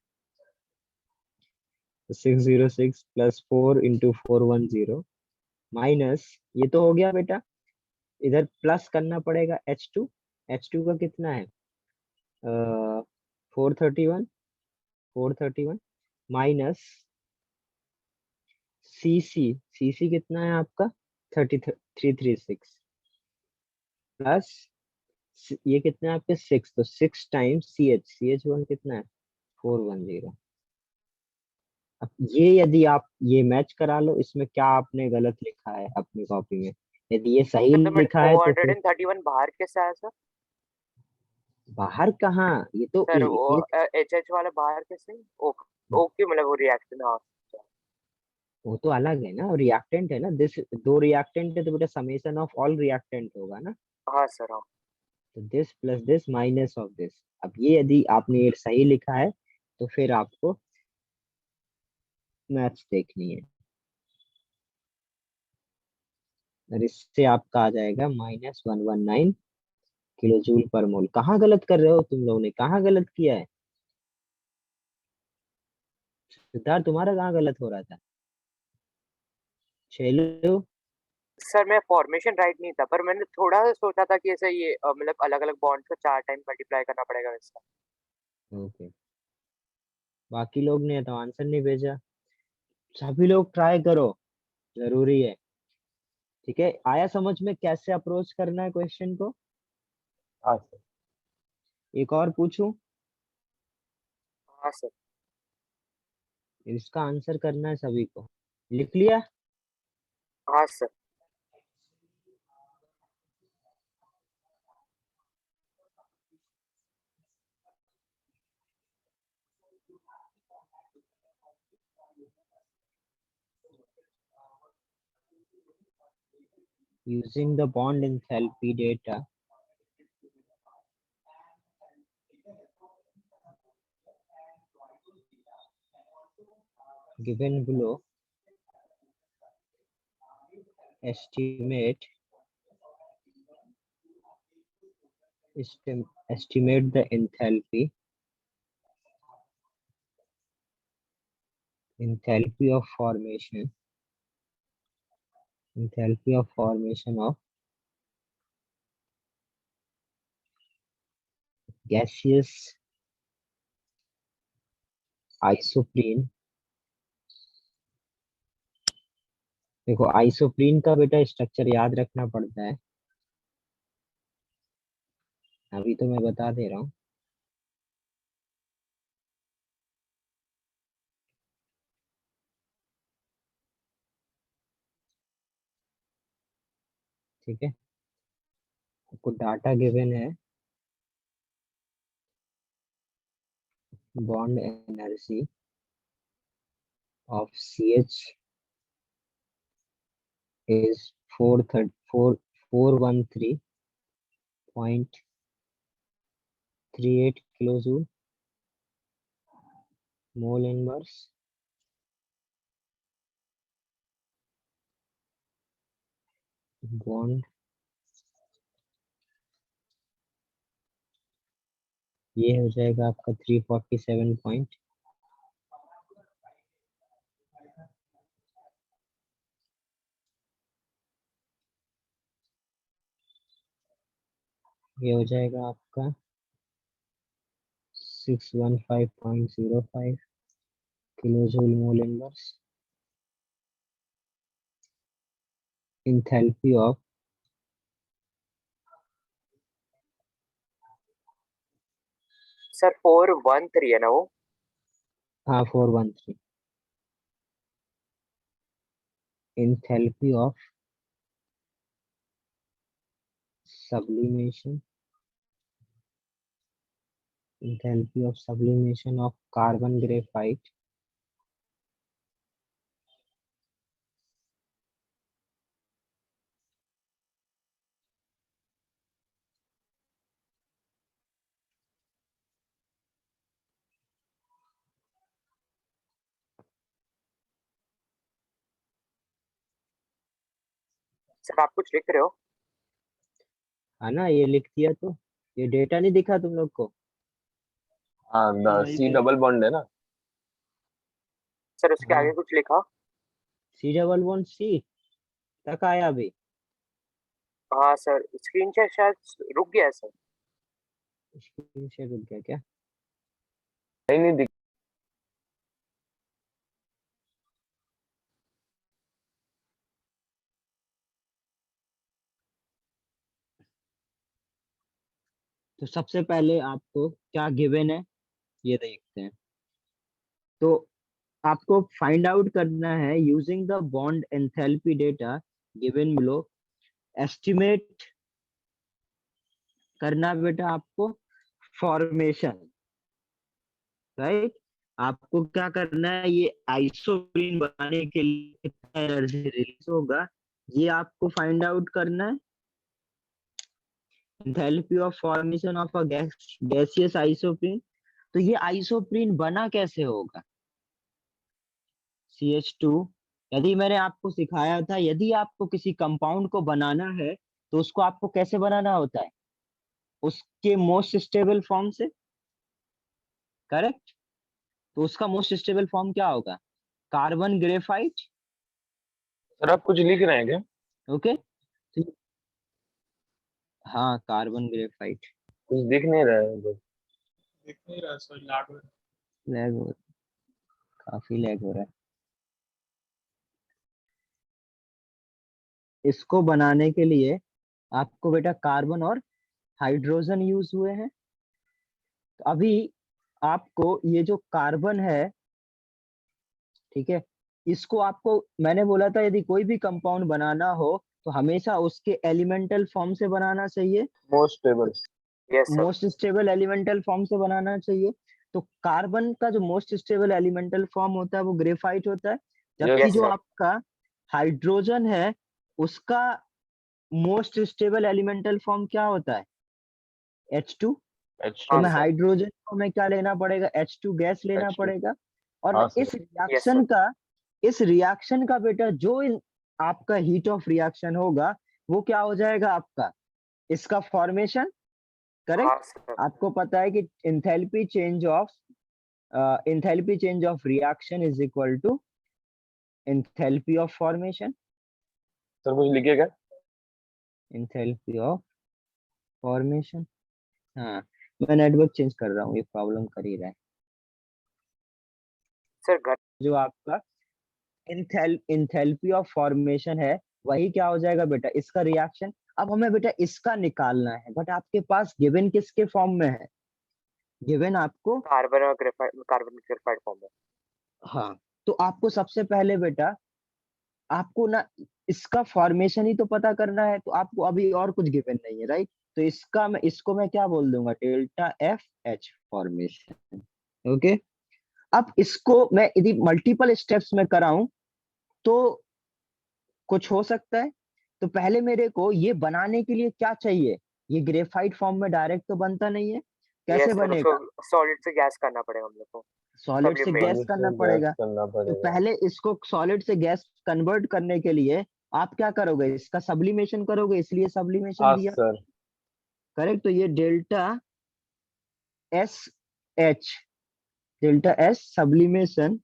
606 प्लस 4 इंटू 410 माइनस, ये तो हो गया बेटा। इधर प्लस करना पड़ेगा H2। H2 का कितना है, 431 माइनस सी कितना है आपका, 336 प्लस ये कितना है आपके 6। तो 6 टाइम्स सी एच 1 कितना है, 410। अब ये यदि आप ये मैच करा लो, इसमें क्या आपने गलत लिखा है अपनी कॉपी में। यदि ये सही सर मैं लिखा है तो फिर 431 बाहर कैसे आया सर? बाहर कहाँ, ये तो सर वो एक HH वाला बाहर कैसे? ओके मतलब वो रिएक्शन. हाँ. वो तो अलग है ना, रिएक्टेंट है ना। दिस दो रिएक्टेंट है तो बेटा समेशन ऑफ ऑल रिएक्टेंट होगा ना। हाँ सर. हाँ. तो this plus this minus of this. अब ये यदि आपने ये सही लिखा है तो फिर आपको मैथ्स देखनी है। और इससे आपका आ जाएगा -119 किलो जूल पर मोल। कहाँ गलत कर रहे हो तुम लोगों ने, कहाँ गलत किया है सिद्धार्थ, तुम्हारा कहाँ गलत हो रहा था। चलो सर मैं फॉर्मेशन राइट नहीं था, पर मैंने थोड़ा सा सोचा था कि ऐसे ये मतलब अलग अलग बॉन्ड को 4 टाइम मल्टीप्लाई करना पड़ेगा वैसा. ओके, बाकी लोग ने तो आंसर नहीं भेजा। सभी लोग ट्राई करो, जरूरी है। ठीक है, आया समझ में कैसे अप्रोच करना है क्वेश्चन को। हाँ सर। एक और पूछूं? हाँ सर। इसका आंसर करना है सभी को। लिख लिया? हाँ sir. Using the bond enthalpy data given below, estimate the enthalpy of formation of gaseous isoprene। देखो आइसोप्रीन का बेटा स्ट्रक्चर याद रखना पड़ता है, अभी तो मैं बता दे रहा हूँ। ठीक है, आपको डाटा गिवन है, bond energy of CH is 413.38 kilojoule mole inverse bond. ये हो जाएगा आपका 347 पॉइंट, ये हो जाएगा आपका 615.05 kilojoule mole inverse. Enthalpy of sir 413 है ना वो? हाँ 413। Enthalpy of sublimation of carbon graphite sir आप कुछ लिख रहे हो? है ना, ये लिख दिया। तो ये डेटा नहीं दिखा तुम लोग को? हाँ C डबल बॉन्ड है ना। सर उसके हाँ आगे कुछ लिखा? C तक आया अभी? हाँ सर, स्क्रीन शेयर शायद रुक गया है सर। स्क्रीन शेयर रुक गया क्या? नहीं नहीं दिख। तो सबसे पहले आपको क्या गिवन है ये देखते हैं। तो आपको फाइंड आउट करना है using the bond enthalpy data given below. Estimate करना बेटा आपको फॉर्मेशन, राइट। आपको क्या करना है, ये आइसोप्रीन बनाने के लिए कितना एनर्जी रिलीज होगा ये आपको फाइंड आउट करना है। Enthalpy of formation of a gaseous isoprene. तो ये आइसोप्रीन बना कैसे होगा? CH2। यदि मैंने आपको सिखाया था, यदि आपको किसी कंपाउंड को बनाना है तो उसको आपको कैसे बनाना होता है? उसके मोस्ट स्टेबल फॉर्म से, करेक्ट। तो उसका मोस्ट स्टेबल फॉर्म क्या होगा? Carbon graphite. सर आप कुछ लिख रहे हैं क्या? ओके, हाँ कार्बन ग्रेफाइट। कुछ दिख नहीं रहा है उधर। दिख नहीं रहा सर, लैग हो लैग हो, काफी लैग हो रहा है। इसको बनाने के लिए आपको बेटा कार्बन और हाइड्रोजन यूज हुए हैं। तो अभी आपको ये जो कार्बन है, ठीक है, इसको आपको मैंने बोला था यदि कोई भी कंपाउंड बनाना हो तो हमेशा उसके एलिमेंटल फॉर्म से बनाना चाहिए, most stable. Yes sir. Most stable elemental form से बनाना चाहिए। तो कार्बन का जो मोस्ट स्टेबल एलिमेंटल फॉर्म होता है वो ग्रेफाइट होता है, जबकि Yes, जो sir. आपका हाइड्रोजन है उसका मोस्ट स्टेबल एलिमेंटल फॉर्म क्या होता है, H2। तो हाँ मैं सर। हाइड्रोजन को मैं क्या लेना पड़ेगा, H2 गैस लेना H2 पड़ेगा। और हाँ मैं सर। इस रिएक्शन का बेटा जो आपका हीट ऑफ रिएक्शन होगा वो क्या हो जाएगा आपका, इसका फॉर्मेशन। करेक्ट। हाँ सर। आपको पता है कि enthalpy change of reaction is equal to enthalpy of formation. Sir कुछ लिखिएगा। एंथैल्पी ऑफ फॉर्मेशन, हाँ मैं नेटवर्क चेंज कर रहा हूँ, ये प्रॉब्लम कर ही रहा है। सर घर जो आपका एंथैल्पी ऑफ फॉर्मेशन है वही क्या हो जाएगा बेटा, इसका रिएक्शन। अब हमें बेटा इसका निकालना है, बट आपके पास गिवन किसके फॉर्म में है, गिवन आपको, कार्बन और ग्रेफाइट फॉर्म में। हाँ तो आपको सबसे पहले बेटा आपको ना इसका फॉर्मेशन ही तो पता करना है, तो आपको अभी और कुछ गिवन नहीं है, राइट। तो इसको मैं क्या बोल दूंगा, delta F H formation. Okay. अब इसको मैं यदि मल्टीपल स्टेप्स में कराऊं तो कुछ हो सकता है। तो पहले मेरे को ये बनाने के लिए क्या चाहिए, ये ग्रेफाइट फॉर्म में डायरेक्ट तो बनता नहीं है, कैसे यस सर, उसको बनेगा, सॉलिड से गैस करना पड़ेगा हम लोग को। सॉलिड से Sublimate. गैस सॉलिड करना से गैस पड़ेगा। करना तो पड़ेगा। पहले इसको सॉलिड से गैस कन्वर्ट करने के लिए आप क्या करोगे, इसका सब्लिमेशन करोगे, इसलिए सब्लिमेशन हाँ दिया। सर। करेक्ट। तो ये S H delta S sublimation,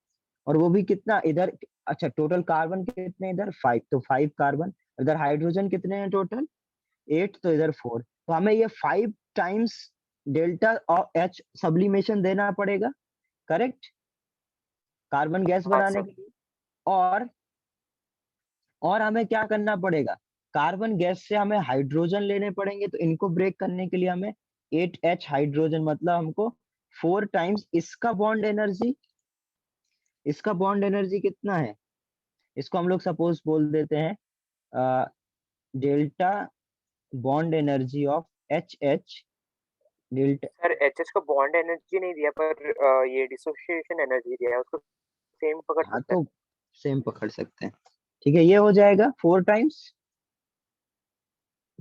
और वो भी कितना इधर, अच्छा टोटल कार्बन कितने इधर 5, तो 5 कार्बन, इधर हाइड्रोजन कितने हैं टोटल 8, तो इधर 4, तो हमें ये 5 टाइम्स डेल्टा और एच सब्लिमेशन देना पड़ेगा। करेक्ट, कार्बन गैस हाँ बनाने सर। के लिए। और हमें क्या करना पड़ेगा, कार्बन गैस से हमें हाइड्रोजन लेने पड़ेंगे, तो इनको ब्रेक करने के लिए हमें 8H हाइड्रोजन, मतलब हमको 4 टाइम्स इसका बॉन्ड एनर्जी, इसका बॉन्ड एनर्जी कितना है, इसको हम लोग सपोज बोल देते हैं delta bond energy of H delta, sir HH को बॉन्ड एनर्जी नहीं दिया, पर ये डिसोसिएशन एनर्जी दिया है, उसको सेम पकड़ हाँ सकते हैं। तो सेम पकड़ सकते हैं। ठीक है, ये हो जाएगा 4 टाइम्स,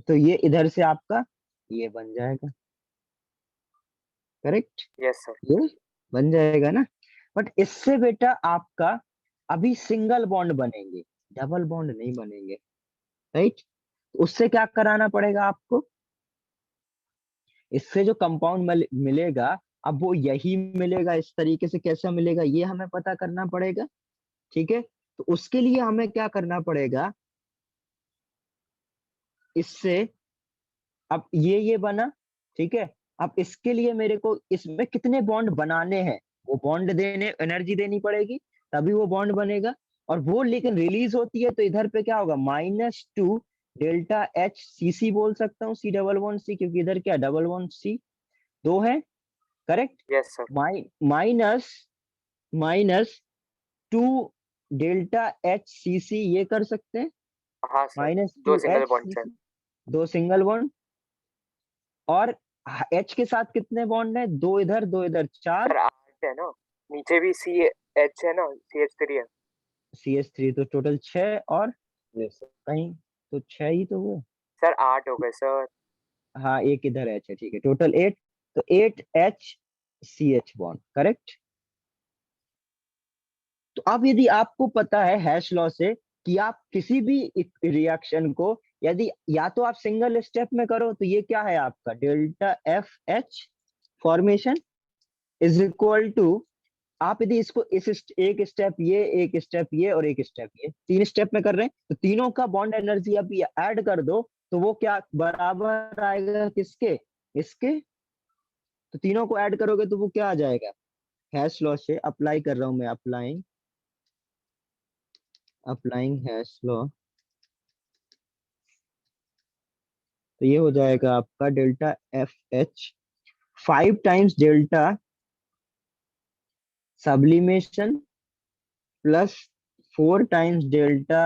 तो ये इधर से आपका ये बन जाएगा। Correct, yes sir. ये बन जाएगा ना। बट इससे बेटा आपका अभी सिंगल बॉन्ड बनेंगे, डबल बॉन्ड नहीं बनेंगे, राइट। उससे क्या कराना पड़ेगा आपको, इससे जो कंपाउंड मिलेगा, अब वो यही मिलेगा, इस तरीके से कैसा मिलेगा ये हमें पता करना पड़ेगा। ठीक है, तो उसके लिए हमें क्या करना पड़ेगा, इससे अब ये बना, ठीक है। अब इसके लिए मेरे को इसमें कितने बॉन्ड बनाने हैं, वो बॉन्ड देने एनर्जी देनी पड़ेगी, तभी वो बॉन्ड बनेगा। और वो लेकिन रिलीज होती है तो इधर पे क्या होगा, -2 डेल्टा एच सी सी बोल सकता हूँ, C11C, क्योंकि इधर क्या डबल वन सी 2 है। Correct. Yes sir. Minus minus 2 delta H C C, ये कर सकते हैं, हाँ सर, माइनस दो two single H bond C है। C, 2 single bond. और एच के साथ कितने बॉन्ड है, 2 इधर 2 इधर, 4 सर 8 है ना, नीचे भी सी एच है ना, CH3 है। CH3, तो टोटल 6, और यस सर। कहीं तो 6 ही तो हुए। सर 8 हो गए सर। हाँ एक इधर एच है, ठीक है, टोटल 8, तो 8HCH बॉन्ड। करेक्ट। तो अब यदि आपको पता है हैश लॉ से कि आप किसी भी रिएक्शन को यदि या तो आप सिंगल स्टेप में करो, तो ये क्या है आपका delta F H formation is equal to, आप यदि इसको एक स्टेप ये, एक स्टेप ये, और एक स्टेप ये, 3 स्टेप में कर रहे हैं, तो तीनों का बॉन्ड एनर्जी आप ये ऐड कर दो, तो वो क्या बराबर आएगा किसके, इसके। तो तीनों को ऐड करोगे तो वो क्या आ जाएगा, हैश लॉ से अप्लाई कर रहा हूं मैं, अप्लाइंग हैश लॉ, तो ये हो जाएगा आपका delta F H 5 times delta sublimation plus 4 times delta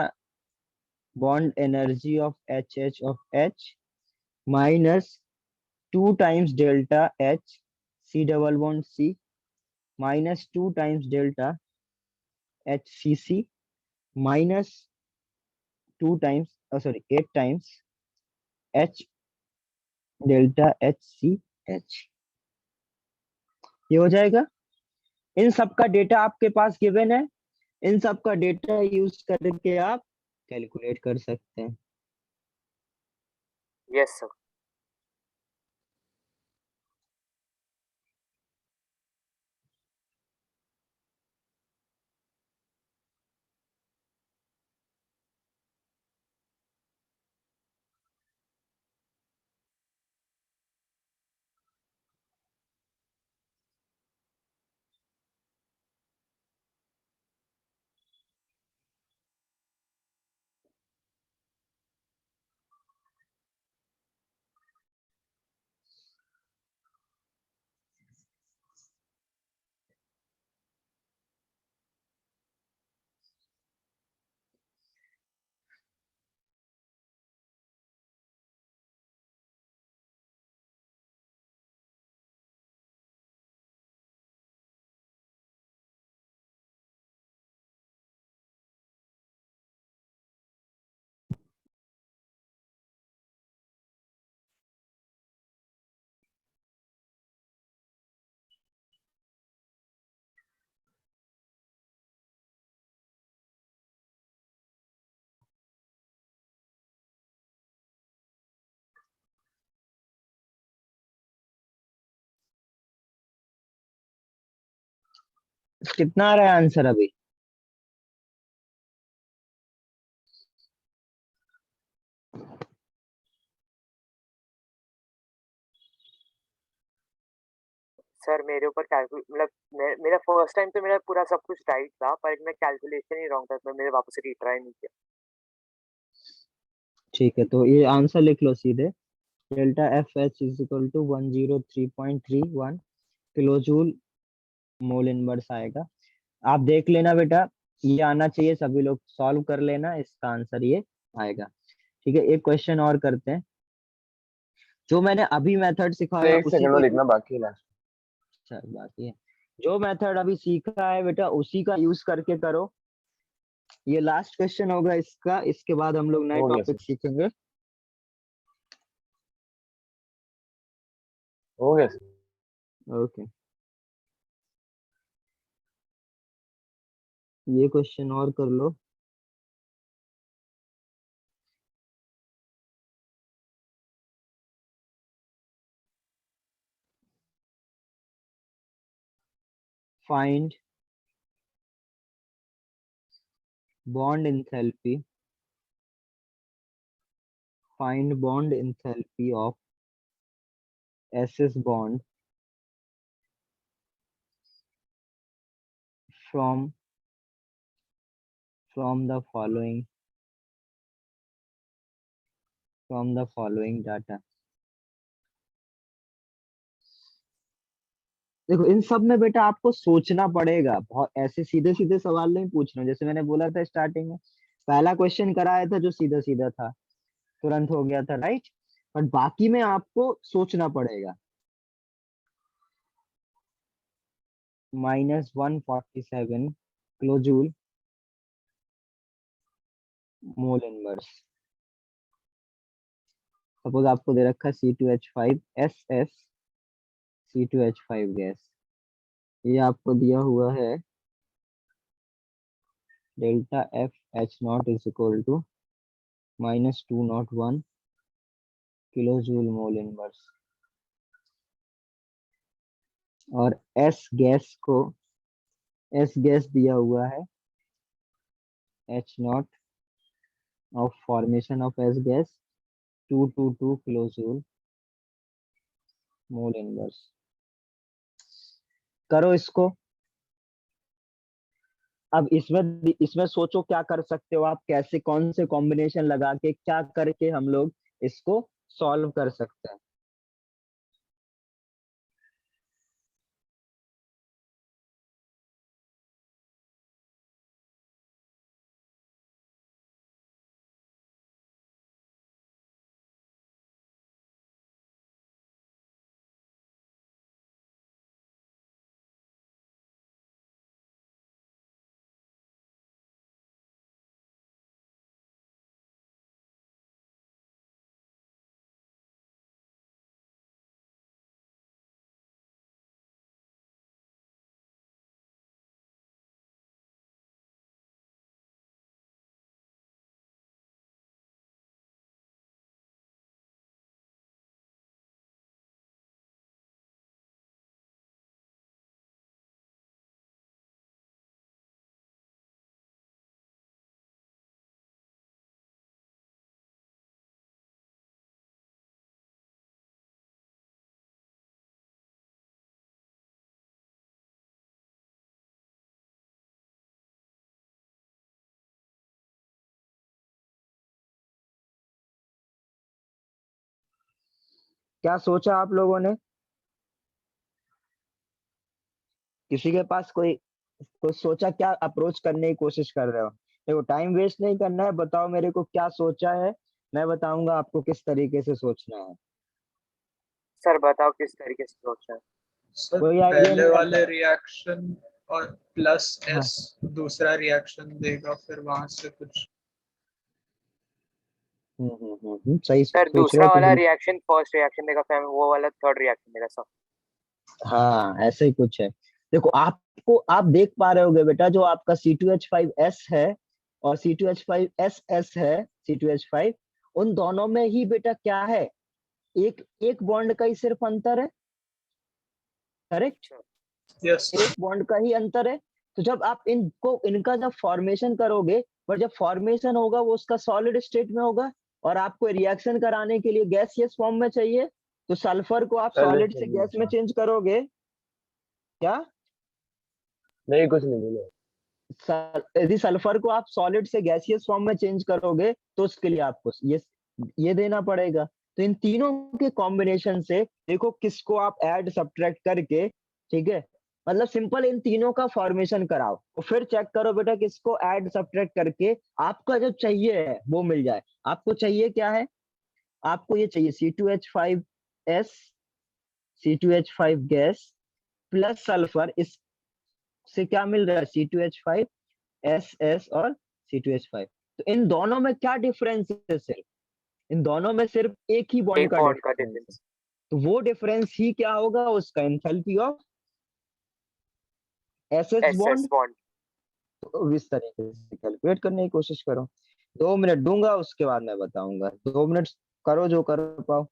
bond energy of HH of H minus 2 times delta H C double bond C minus 2 times delta HCC minus 2 times 8 times H delta HCH। ये हो जाएगा। इन सब का data आपके पास given है, इन सब का data use करके आप कैलकुलेट कर सकते हैं। Yes sir. कितना आ रहा है आंसर अभी? सर मेरे ऊपर कैलकुल मतलब मेरा फर्स्ट टाइम तो मेरा पूरा सब कुछ राइट था, पर मैं कैलकुलेशन ही रॉन्ग था, तो मैंने वापस रिट्राई नहीं किया। ठीक है, तो ये आंसर लिख लो सीधे। Delta F H is equal to 103.31 kilo joule mole inverse आएगा। आप देख लेना बेटा, ये आना चाहिए, सभी लोग सॉल्व कर लेना, इसका आंसर ये आएगा। ठीक है, एक क्वेश्चन और करते हैं। जो मैंने अभी मेथड सिखाया एक उसी सेकंड को में लिखना बाकी है लास्ट। अच्छा बाकी है। जो मेथड अभी सीखा है बेटा उसी का यूज करके करो। ये लास्ट क्वेश्चन होगा इसका, इसके बाद हम लोग नए हो गया टॉपिक सर, सीखेंगे। हो गया सर। ओके, ये क्वेश्चन और कर लो। Find bond enthalpy of SS bond from the following data। देखो इन सब में बेटा आपको सोचना पड़ेगा, बहुत ऐसे सीधे सीधे सवाल नहीं पूछना। जैसे मैंने बोला था स्टार्टिंग में, पहला क्वेश्चन कराया था जो सीधा सीधा था, तुरंत हो गया था, राइट। बट बाकी में आपको सोचना पड़ेगा। -147 kilo joule mole inverse. Suppose आपको दे रखा है C2H5 SS C2H5 गैस, ये आपको दिया हुआ है delta F H not is equal to -201 kilo joule mole inverse, और एस गैस दिया हुआ है H not of formation of S gas 222 kilo joule mole inverse. करो इसको। अब इसमें सोचो क्या कर सकते हो आप, कैसे कौन से कॉम्बिनेशन लगा के क्या करके हम लोग इसको सॉल्व कर सकते हैं। क्या सोचा आप लोगों ने? किसी के पास कोई कुछ सोचा? क्या अप्रोच करने की कोशिश कर रहे हो? देखो, टाइम वेस्ट नहीं करना है, बताओ मेरे को क्या सोचा है, मैं बताऊंगा आपको किस तरीके से सोचना है। सर बताओ किस तरीके से सोच रहे हैं। सर कोई आइडिया पहले नहीं वाले आता? रिएक्शन और प्लस हाँ। एस दूसरा रिएक्शन देगा, फिर वहां से कुछ। सही सर सोच रहे दूसरा हो तुम वाला बिल्कुल। रिएक्शन फर्स्ट रिएक्शन देगा, फिर वो वाला थर्ड रिएक्शन देगा सर। हाँ, ऐसे ही कुछ है। देखो, आपको आप देख पा रहे होगे बेटा, जो आपका C2H5S है और C2H5SS है, C2H5, उन दोनों में ही बेटा क्या है, एक एक बॉन्ड का ही सिर्फ अंतर है। करेक्ट? यस एक बॉन्ड का ही अंतर है। तो जब आप इनको इनका जब फॉर्मेशन करोगे, पर जब फॉर्मेशन होगा वो उसका सॉलिड स्टेट में होगा, और आपको रिएक्शन कराने के लिए गैसियस फॉर्म में चाहिए, तो सल्फर को आप चलो सॉलिड से गैस में चेंज करोगे। क्या? नहीं, कुछ नहीं बोलो। यदि सल्फर को आप सॉलिड से गैसियस फॉर्म में चेंज करोगे, तो उसके लिए आपको ये देना पड़ेगा। तो इन तीनों के कॉम्बिनेशन से देखो किसको आप ऐड सब्ट्रैक्ट करके, ठीक है, मतलब सिंपल इन तीनों का फॉर्मेशन कराओ और फिर चेक करो बेटा किसको ऐड सब्ट्रैक्ट करके आपका जो चाहिए है वो मिल जाए। आपको चाहिए क्या है? आपको ये चाहिए C2H5S, C2H5 gas plus sulphur, इससे क्या मिल रहा है? C2H5SS और C2H5। तो इन दोनों में क्या डिफरेंस है? सिर्फ इन दोनों में सिर्फ एक ही बॉन्ड एक का बॉन्ड का डिफरेंस है। डिफरेंस। तो वो डिफरेंस ही क्या होगा? उसका enthalpy of SS S S bond. Bond. तो इस तरीके से कैलकुलेट करने की कोशिश करो। 2 मिनट दूंगा, उसके बाद मैं बताऊंगा। 2 मिनट करो जो कर पाओ।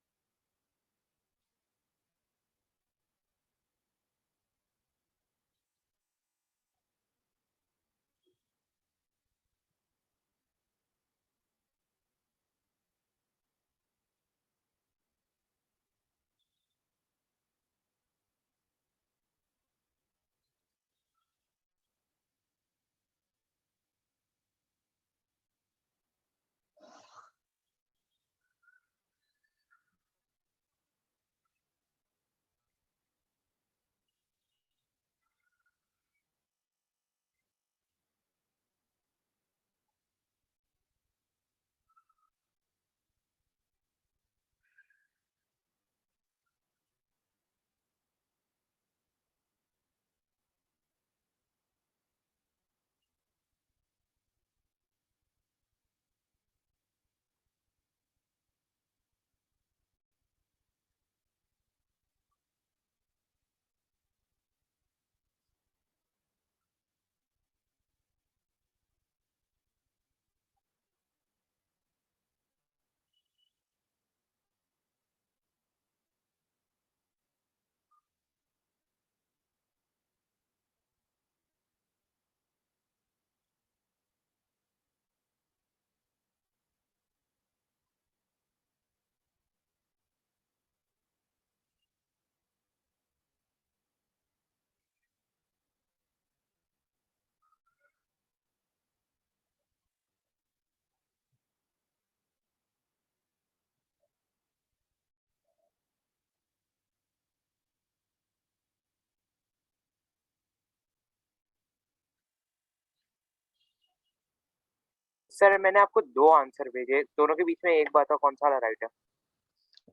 सर मैंने आपको 2 आंसर भेजे, दोनों के बीच में एक बताओ कौन सा वाला राइट है।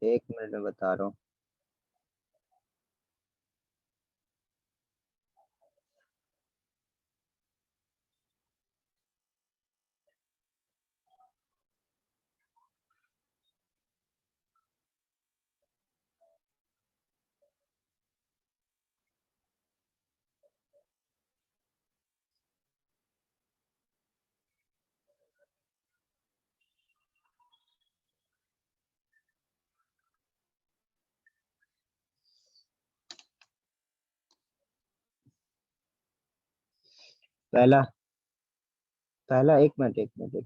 1 मिनट में बता रहा हूँ। पहला पहला 1 मिनट 1 मिनट।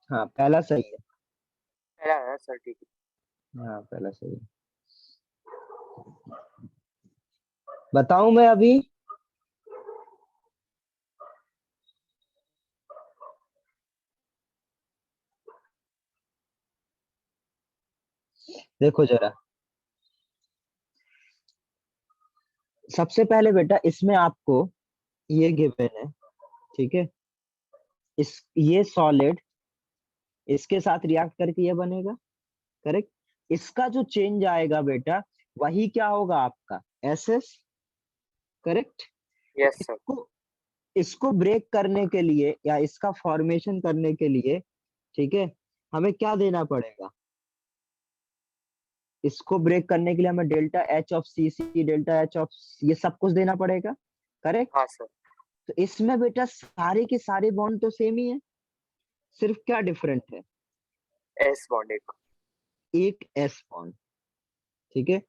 हाँ पहला सही है। पहला है सर, ठीक है। हाँ पहला सही है। बताऊं मैं अभी? देखो जरा, सबसे पहले बेटा इसमें आपको ये गिवन है, ठीक है। ये सॉलिड इसके साथ रिएक्ट करके ये बनेगा, करेक्ट। इसका जो चेंज आएगा बेटा वही क्या होगा आपका एसएस, करेक्ट। Yes sir. इसको इसको ब्रेक करने के लिए या इसका फॉर्मेशन करने के लिए, ठीक है, हमें क्या देना पड़ेगा? इसको ब्रेक करने के लिए हमें delta H of C C, delta H of ये सब कुछ देना पड़ेगा, करेक्ट। हाँ सर। तो इसमें बेटा सारे के सारे बॉन्ड तो सेम ही है, सिर्फ क्या डिफरेंट है? एस बॉन्ड एक एस बॉन्ड, ठीक है।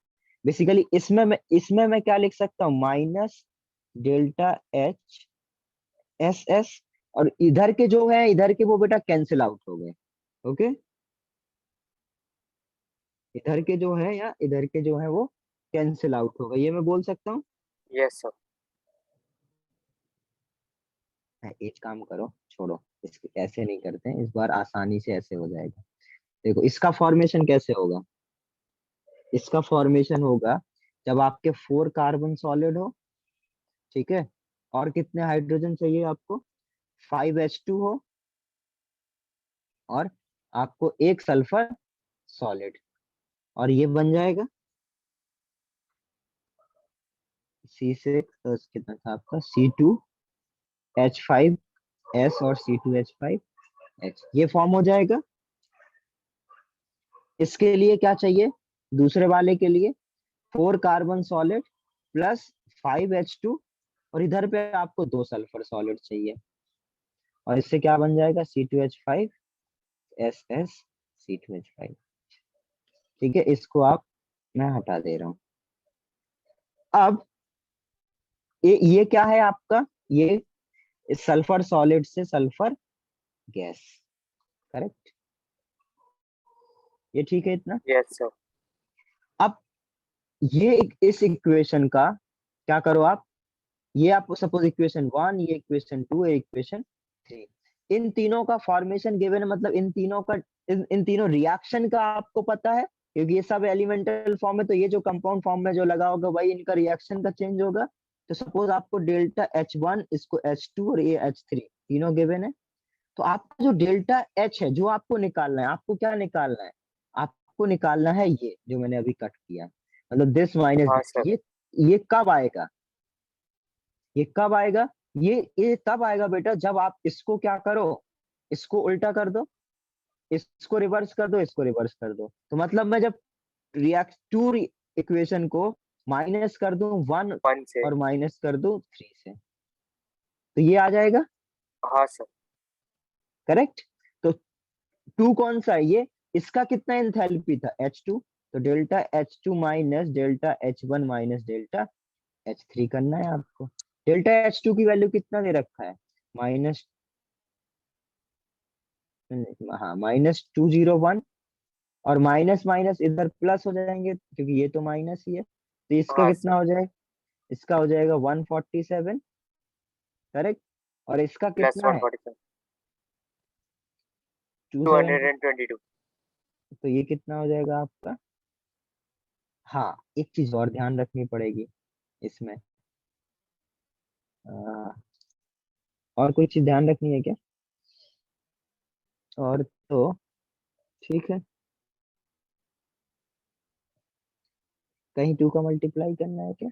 बेसिकली इसमें मैं क्या लिख सकता हूँ? Minus delta H S S, और इधर के जो है इधर के वो बेटा कैंसिल आउट हो गए, ओके। इधर के जो है या इधर के जो है वो कैंसिल आउट हो गए, ये मैं बोल सकता हूँ। Yes sir. एक काम करो, छोड़ो, इसके ऐसे नहीं करते हैं, इस बार आसानी से ऐसे हो जाएगा। देखो इसका फॉर्मेशन कैसे होगा? इसका फॉर्मेशन होगा जब आपके 4 कार्बन सॉलिड हो, ठीक है, और कितने हाइड्रोजन चाहिए आपको? 5H2 हो, और आपको एक सल्फर सॉलिड, और ये बन जाएगा सी से कितना था आपका C2H5S और C2H5H, ये फॉर्म हो जाएगा। इसके लिए क्या चाहिए? दूसरे वाले के लिए 4 कार्बन सॉलिड प्लस 5H2, और इधर पे आपको 2 सल्फर सॉलिड चाहिए, और इससे क्या बन जाएगा? C2H5SS, C2H5, ठीक है। इसको आप मैं हटा दे रहा हूं। अब ये क्या है आपका? ये सल्फर सॉलिड से सल्फर गैस, करेक्ट। ये ठीक है इतना। Yes sir. अब इस इक्वेशन का क्या करो आप? ये आप सपोज इक्वेशन 1, ये इक्वेशन 2, ये इक्वेशन 3, इन तीनों का फॉर्मेशन गिवन है, मतलब इन तीनों रिएक्शन का आपको पता है, क्योंकि ये सब एलिमेंटल फॉर्म है, तो ये जो कंपाउंड फॉर्म में जो लगा होगा वही इनका रिएक्शन का चेंज होगा। तो सपोज आपको डेल्टा H1, इसको H2 और ये H3 तीनों गिवन है। तो आपका जो डेल्टा H है जो आपको निकालना है, आपको क्या निकालना है? आपको निकालना है ये जो मैंने अभी कट किया, मतलब दिस माइनस हाँ दिस। सर। ये कब आएगा? ये कब आएगा? ये तब आएगा बेटा जब आप इसको क्या करो, इसको उल्टा कर दो, इसको रिवर्स कर दो, इसको रिवर्स कर दो। तो मतलब मैं जब रिएक्टिव इक्वेशन को माइनस कर दूं 1 1 से। और माइनस कर दूं 3 से, तो ये आ जाएगा, हाँ सर। करेक्ट। तो 2 कौन सा है ये? इसका कितना एंथैल्पी था? H2, तो delta H2 minus delta H1 minus delta H3 करना है आपको। डेल्टा H2 की वैल्यू कितना दे रखा है? माइनस, हाँ -201, और माइनस माइनस इधर प्लस हो जाएंगे क्योंकि ये तो माइनस ही है, तो इसका हाँ कितना सर। हो जाएगा? इसका हो जाएगा 147, करेक्ट। और इसका प्लस कितना है? 147। 270 222। तो ये कितना हो जाएगा आपका? हाँ, एक चीज और ध्यान रखनी पड़ेगी इसमें। आ, और कोई चीज ध्यान रखनी है क्या? और तो ठीक है, कहीं 2 का मल्टीप्लाई करना है क्या?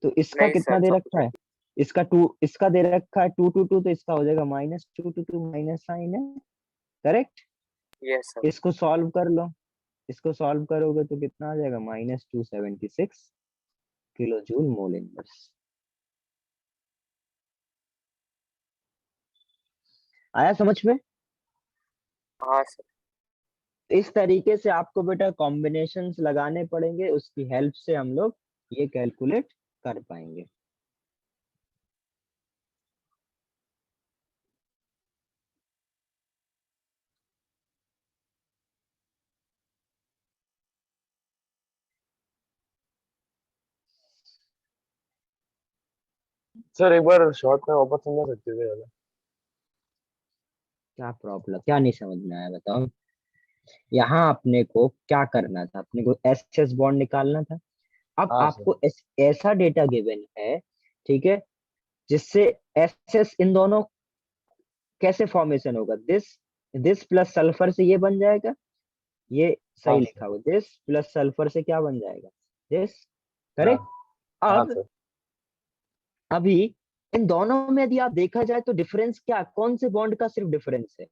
तो इसका नहीं कितना सर, दे सब रखा है? इसका 2, इसका दे रखा है 2 तो इसका हो जाएगा -2 माइनस साइन है, करेक्ट। Yes sir. इसको सॉल्व कर लो, इसको सॉल्व करोगे तो कितना आ जाएगा? -276 किलो जूल मोल इनवर्स। आया समझ में? हाँ सर। इस तरीके से आपको बेटा कॉम्बिनेशंस लगाने पड़ेंगे, उसकी हेल्प से हम लोग ये कैलकुलेट कर पाएंगे। सर एक बार शॉर्ट में वापस समझा सकते थे वाला? क्या प्रॉब्लम, क्या नहीं समझ में आया बताओ? यहाँ अपने को क्या करना था? अपने को एस एस बॉन्ड निकालना था। अब हाँ सर। आपको ऐसा डेटा गिवन है, ठीक है, जिससे एस एस इन दोनों कैसे फॉर्मेशन होगा? दिस प्लस सल्फर से ये बन जाएगा, ये हाँ सही सर। लिखा हुआ, दिस प्लस सल्फर से क्या बन जाएगा? दिस, हाँ। करेक्ट। हाँ अब सर। अभी इन दोनों में यदि आप देखा जाए तो डिफरेंस क्या, कौन से बॉन्ड का सिर्फ डिफरेंस है?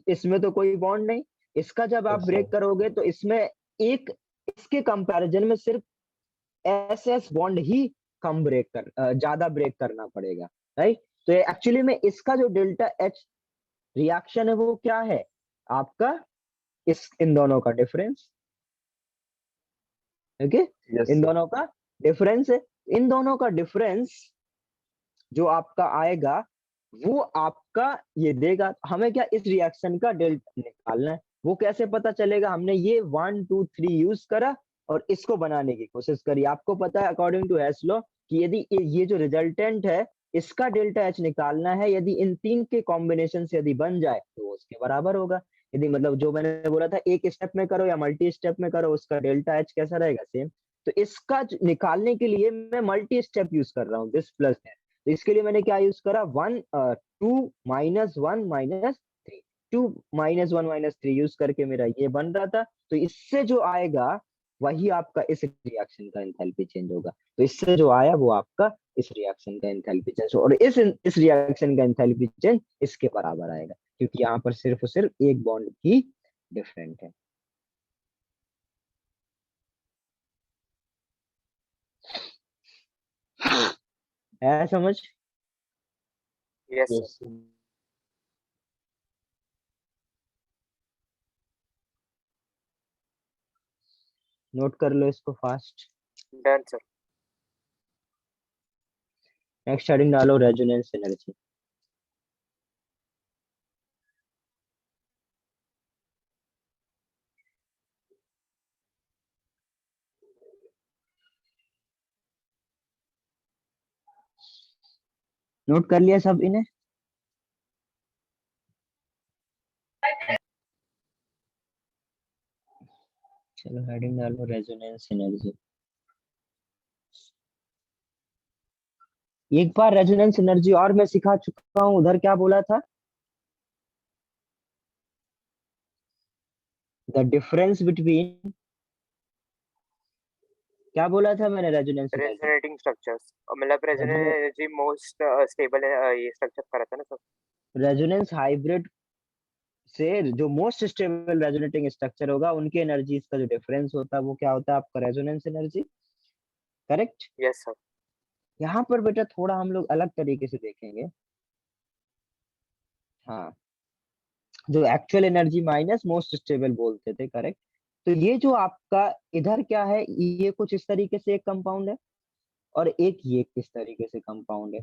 इसमें तो कोई बॉन्ड नहीं। इसका जब आप यस ब्रेक सर। करोगे तो इसमें एक, इसके कंपैरिजन में सिर्फ एस एस बॉन्ड ही कम ब्रेक ज्यादा ब्रेक करना पड़ेगा, राइट। तो एक्चुअली में इसका जो डेल्टा एच रिएक्शन है वो क्या है आपका? इस इन दोनों का difference, okay. Yes in sir. दोनों का डिफरेंस है। इन दोनों का डिफरेंस जो आपका आएगा वो आपका ये देगा। हमें क्या, इस रिएक्शन का डेल्टा निकालना है। वो कैसे पता चलेगा? हमने ये 1 2 3 यूज करा और इसको बनाने की कोशिश करी। आपको पता है अकॉर्डिंग टू हेस लॉ कि यदि ये जो रिजल्टेंट है इसका डेल्टा एच निकालना है, यदि इन तीन के कॉम्बिनेशन से यदि बन जाए तो वो उसके बराबर होगा। यदि मतलब जो मैंने बोला था एक स्टेप में करो या मल्टी स्टेप में करो, उसका डेल्टा एच कैसा रहेगा? सेम। तो इसका निकालने के लिए मैं मल्टी स्टेप यूज कर रहा हूँ, दिस प्लस है। तो इसके लिए मैंने क्या यूज करा? 2 -1 -3, 2 -1 -3 यूज करके मेरा ये बन रहा था। तो इससे जो आएगा वही आपका इस रिएक्शन का एंथैल्पी चेंज होगा। तो इससे जो आया वो आपका इस रिएक्शन का एंथैल्पी चेंज, और इस रिएक्शन का एंथैल्पी चेंज इसके बराबर आएगा, क्योंकि यहाँ पर सिर्फ और सिर्फ एक बॉन्ड की डिफरेंट है। है समझ? Yes sir. Yes sir. Note कर लो इसको fast. Done sir. Next heading डालो, रेजोनेंस एनर्जी। नोट कर लिया सब इन्हें? चलो हेडिंग डालो, रेजोनेंस एनर्जी। एक बार रेजोनेंस एनर्जी और मैं सिखा चुका हूं, उधर क्या बोला था? द डिफरेंस बिटवीन, क्या बोला था मैंने? रेजोनेंस एनर्जी, रेजोनेटिंग स्ट्रक्चर्स, मतलब रेजोनेंस मोस्ट स्टेबल है, ये स्ट्रक्चर का रहता है ना सर। रेजोनेंस हाइब्रिड से जो मोस्ट स्टेबल रेजोनेटिंग स्ट्रक्चर होगा उनके एनर्जीज का जो डिफरेंस होता है वो क्या होता है आपका? Resonance energy, correct. Yes sir. यहाँ पर बेटा थोड़ा हम लोग अलग तरीके से देखेंगे। हाँ, जो actual energy minus most stable बोलते थे, करेक्ट। तो ये जो आपका इधर क्या है, ये कुछ इस तरीके से एक कंपाउंड है और एक ये किस तरीके से कंपाउंड है,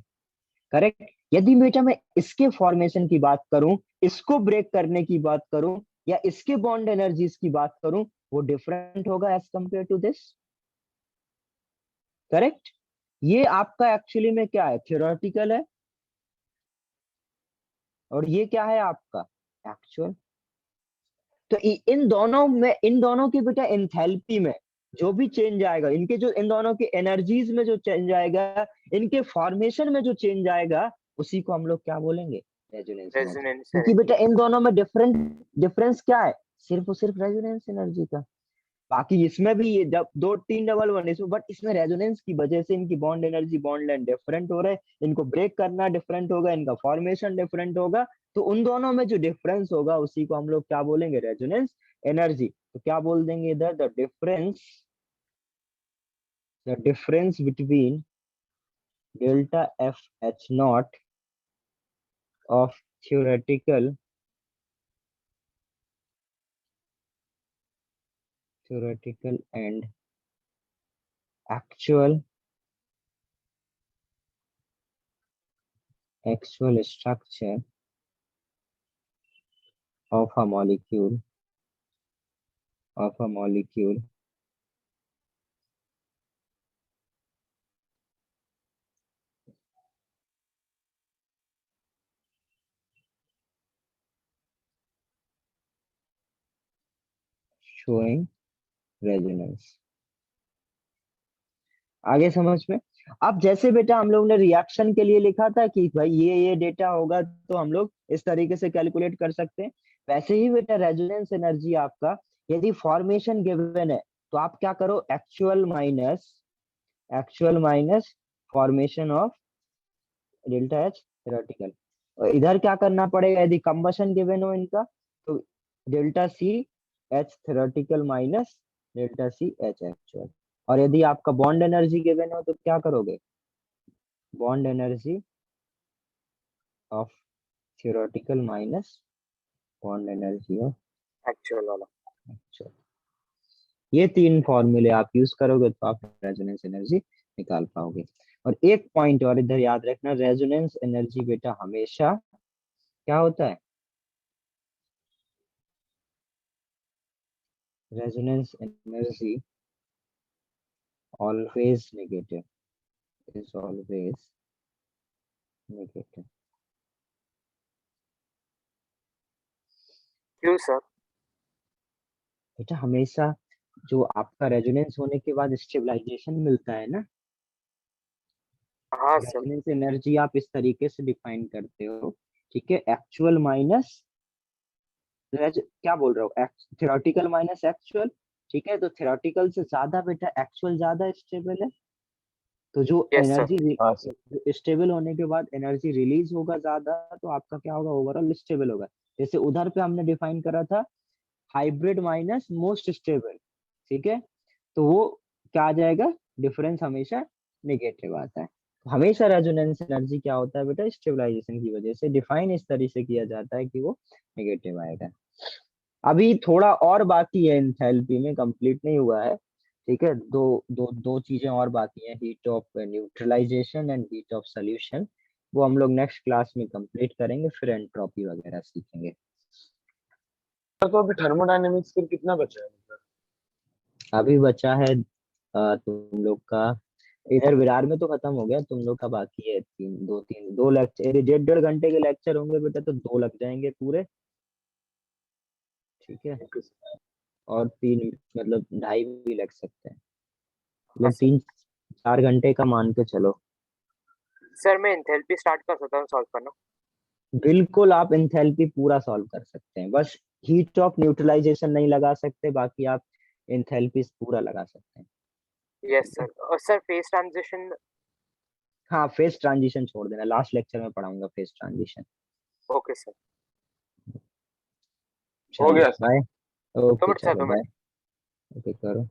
करेक्ट। यदि बेटा मैं इसके फॉर्मेशन की बात करूं, इसको ब्रेक करने की बात करूं, या इसके बॉन्ड एनर्जीज की बात करूं, वो डिफरेंट होगा as compared to this, correct. ये आपका एक्चुअली में क्या है? थियोरेटिकल है, और ये क्या है आपका एक्चुअल। तो इन दोनों की बेटा एंथैल्पी में जो भी चेंज आएगा, इनके जो इन दोनों की एनर्जीज में जो चेंज आएगा, इनके फॉर्मेशन में जो चेंज आएगा, उसी को हम लोग क्या बोलेंगे, रेजोनेंस एनर्जी। रेजोनेंस क्योंकि बेटा इन दोनों में डिफरेंस क्या है, सिर्फ और सिर्फ रेजोनेंस एनर्जी का। बाकी इसमें भी ये जब 2 3 डबल 1 इसमें, बट इसमें रेजोनेंस की वजह से इनकी bond energy bond length different हो रहे हैं, इनको ब्रेक करना डिफरेंट होगा, इनका फॉर्मेशन डिफरेंट होगा। तो उन दोनों में जो डिफरेंस होगा उसी को हम लोग क्या बोलेंगे, रेजोनेंस एनर्जी। तो क्या बोल देंगे इधर, the difference between delta F H not of theoretical and actual structure of a molecule showing resonance। आगे समझ में। अब जैसे बेटा हम लोग ने रिएक्शन के लिए लिखा था कि भाई ये डेटा होगा तो हम लोग इस तरीके से कैलकुलेट कर सकते हैं, वैसे ही बेटा रेजोनेंस एनर्जी आपका यदि फॉर्मेशन गिवन है तो आप क्या करो, actual minus formation of delta H theoretical. और इधर क्या करना पड़ेगा, यदि कंबशन गिवन हो इनका तो delta C H theoretical minus delta C H actual. और यदि आपका बॉन्ड एनर्जी गिवन हो तो क्या करोगे, bond energy of theoretical minus bond energy of actual वाला। एक्चुअल। ये 3 फॉर्मूले आप यूज करोगे तो आप रेजोनेंस एनर्जी निकाल पाओगे। और एक पॉइंट और इधर याद रखना, रेजोनेंस एनर्जी बेटा हमेशा क्या होता है, resonance energy always negative, is always negative. क्यों सर? बेटा हमेशा जो आपका रेजोनेंस होने के बाद स्टेबलाइजेशन मिलता है ना, हाँ सर। रेजोनेंस एनर्जी आप इस तरीके से डिफाइन करते हो, ठीक है, एक्चुअल माइनस क्या बोल रहा हूँ, थ्योरेटिकल माइनस एक्चुअल, ठीक है। तो थ्योरेटिकल से ज्यादा बेटा एक्चुअल ज्यादा स्टेबल है, तो जो यस सर। एनर्जी हाँ सर। स्टेबल होने के बाद एनर्जी रिलीज होगा ज्यादा, तो आपका क्या होगा, ओवरऑल स्टेबल होगा। जैसे उधर पे हमने डिफाइन करा था हाइब्रिड माइनस मोस्ट स्टेबल, ठीक है, तो वो क्या आ जाएगा, डिफरेंस हमेशा नेगेटिव आता है। तो हमेशा रेजोनेंस एनर्जी क्या होता है बेटा, स्टेबलाइजेशन की वजह से डिफाइन इस तरीके से किया जाता है कि वो नेगेटिव आएगा। अभी थोड़ा और बाकी है, एंथैल्पी में कंप्लीट नहीं हुआ है, ठीक है। दो चीजें और बाकी हैं, heat of neutralization and heat of solution. वो हम लोग नेक्स्ट क्लास में कंप्लीट करेंगे, फिर एंट्रोपी वगैरह सीखेंगे। तो अभी थर्मोडायनेमिक्स फिर कितना बचा है मतलब? अभी बचा है तुम लोग का, इधर विरार में तो खत्म हो गया, तुम लोग का बाकी है 2 लेक्चर, 1.5 घंटे के लेक्चर होंगे बेटा, तो 2 लग जाएंगे पूरे, ठीक है। और 3 मतलब 2.5 भी लग सकते हैं, मतलब 3-4 घंटे का मान के चलो। सर मैं एंथैल्पी स्टार्ट कर सकता हूँ सॉल्व करना? बिल्कुल, आप एंथैल्पी पूरा सॉल्व कर सकते हैं, बस हीट ऑफ न्यूट्रलाइजेशन नहीं लगा सकते, बाकी आप एंथैल्पी पूरा लगा सकते हैं। Yes sir. और सर फेज ट्रांजिशन? हाँ, फेज ट्रांजिशन छोड़ देना, लास्ट लेक्चर में पढ़ाऊंगा फेज ट्रांजिशन। Okay sir. हो गया सर। बाय। ओके सर चलो बाय। ओके करो।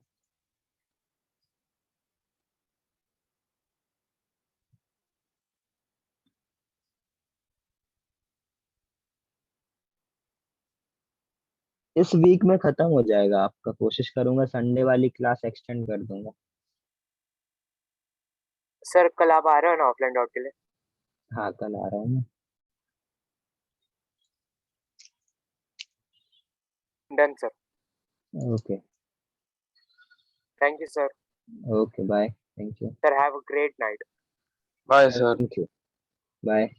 इस वीक में खत्म हो जाएगा आपका, कोशिश करूंगा संडे वाली क्लास एक्सटेंड कर दूंगा। सर कल आप आ रहे हो ना ऑफलाइन डाउट के लिए? हाँ कल आ रहा हूँ मैं। Done sir. Okay. Thank you sir. Okay bye, thank you. Sir have a great night. Bye sir. Thank you, bye.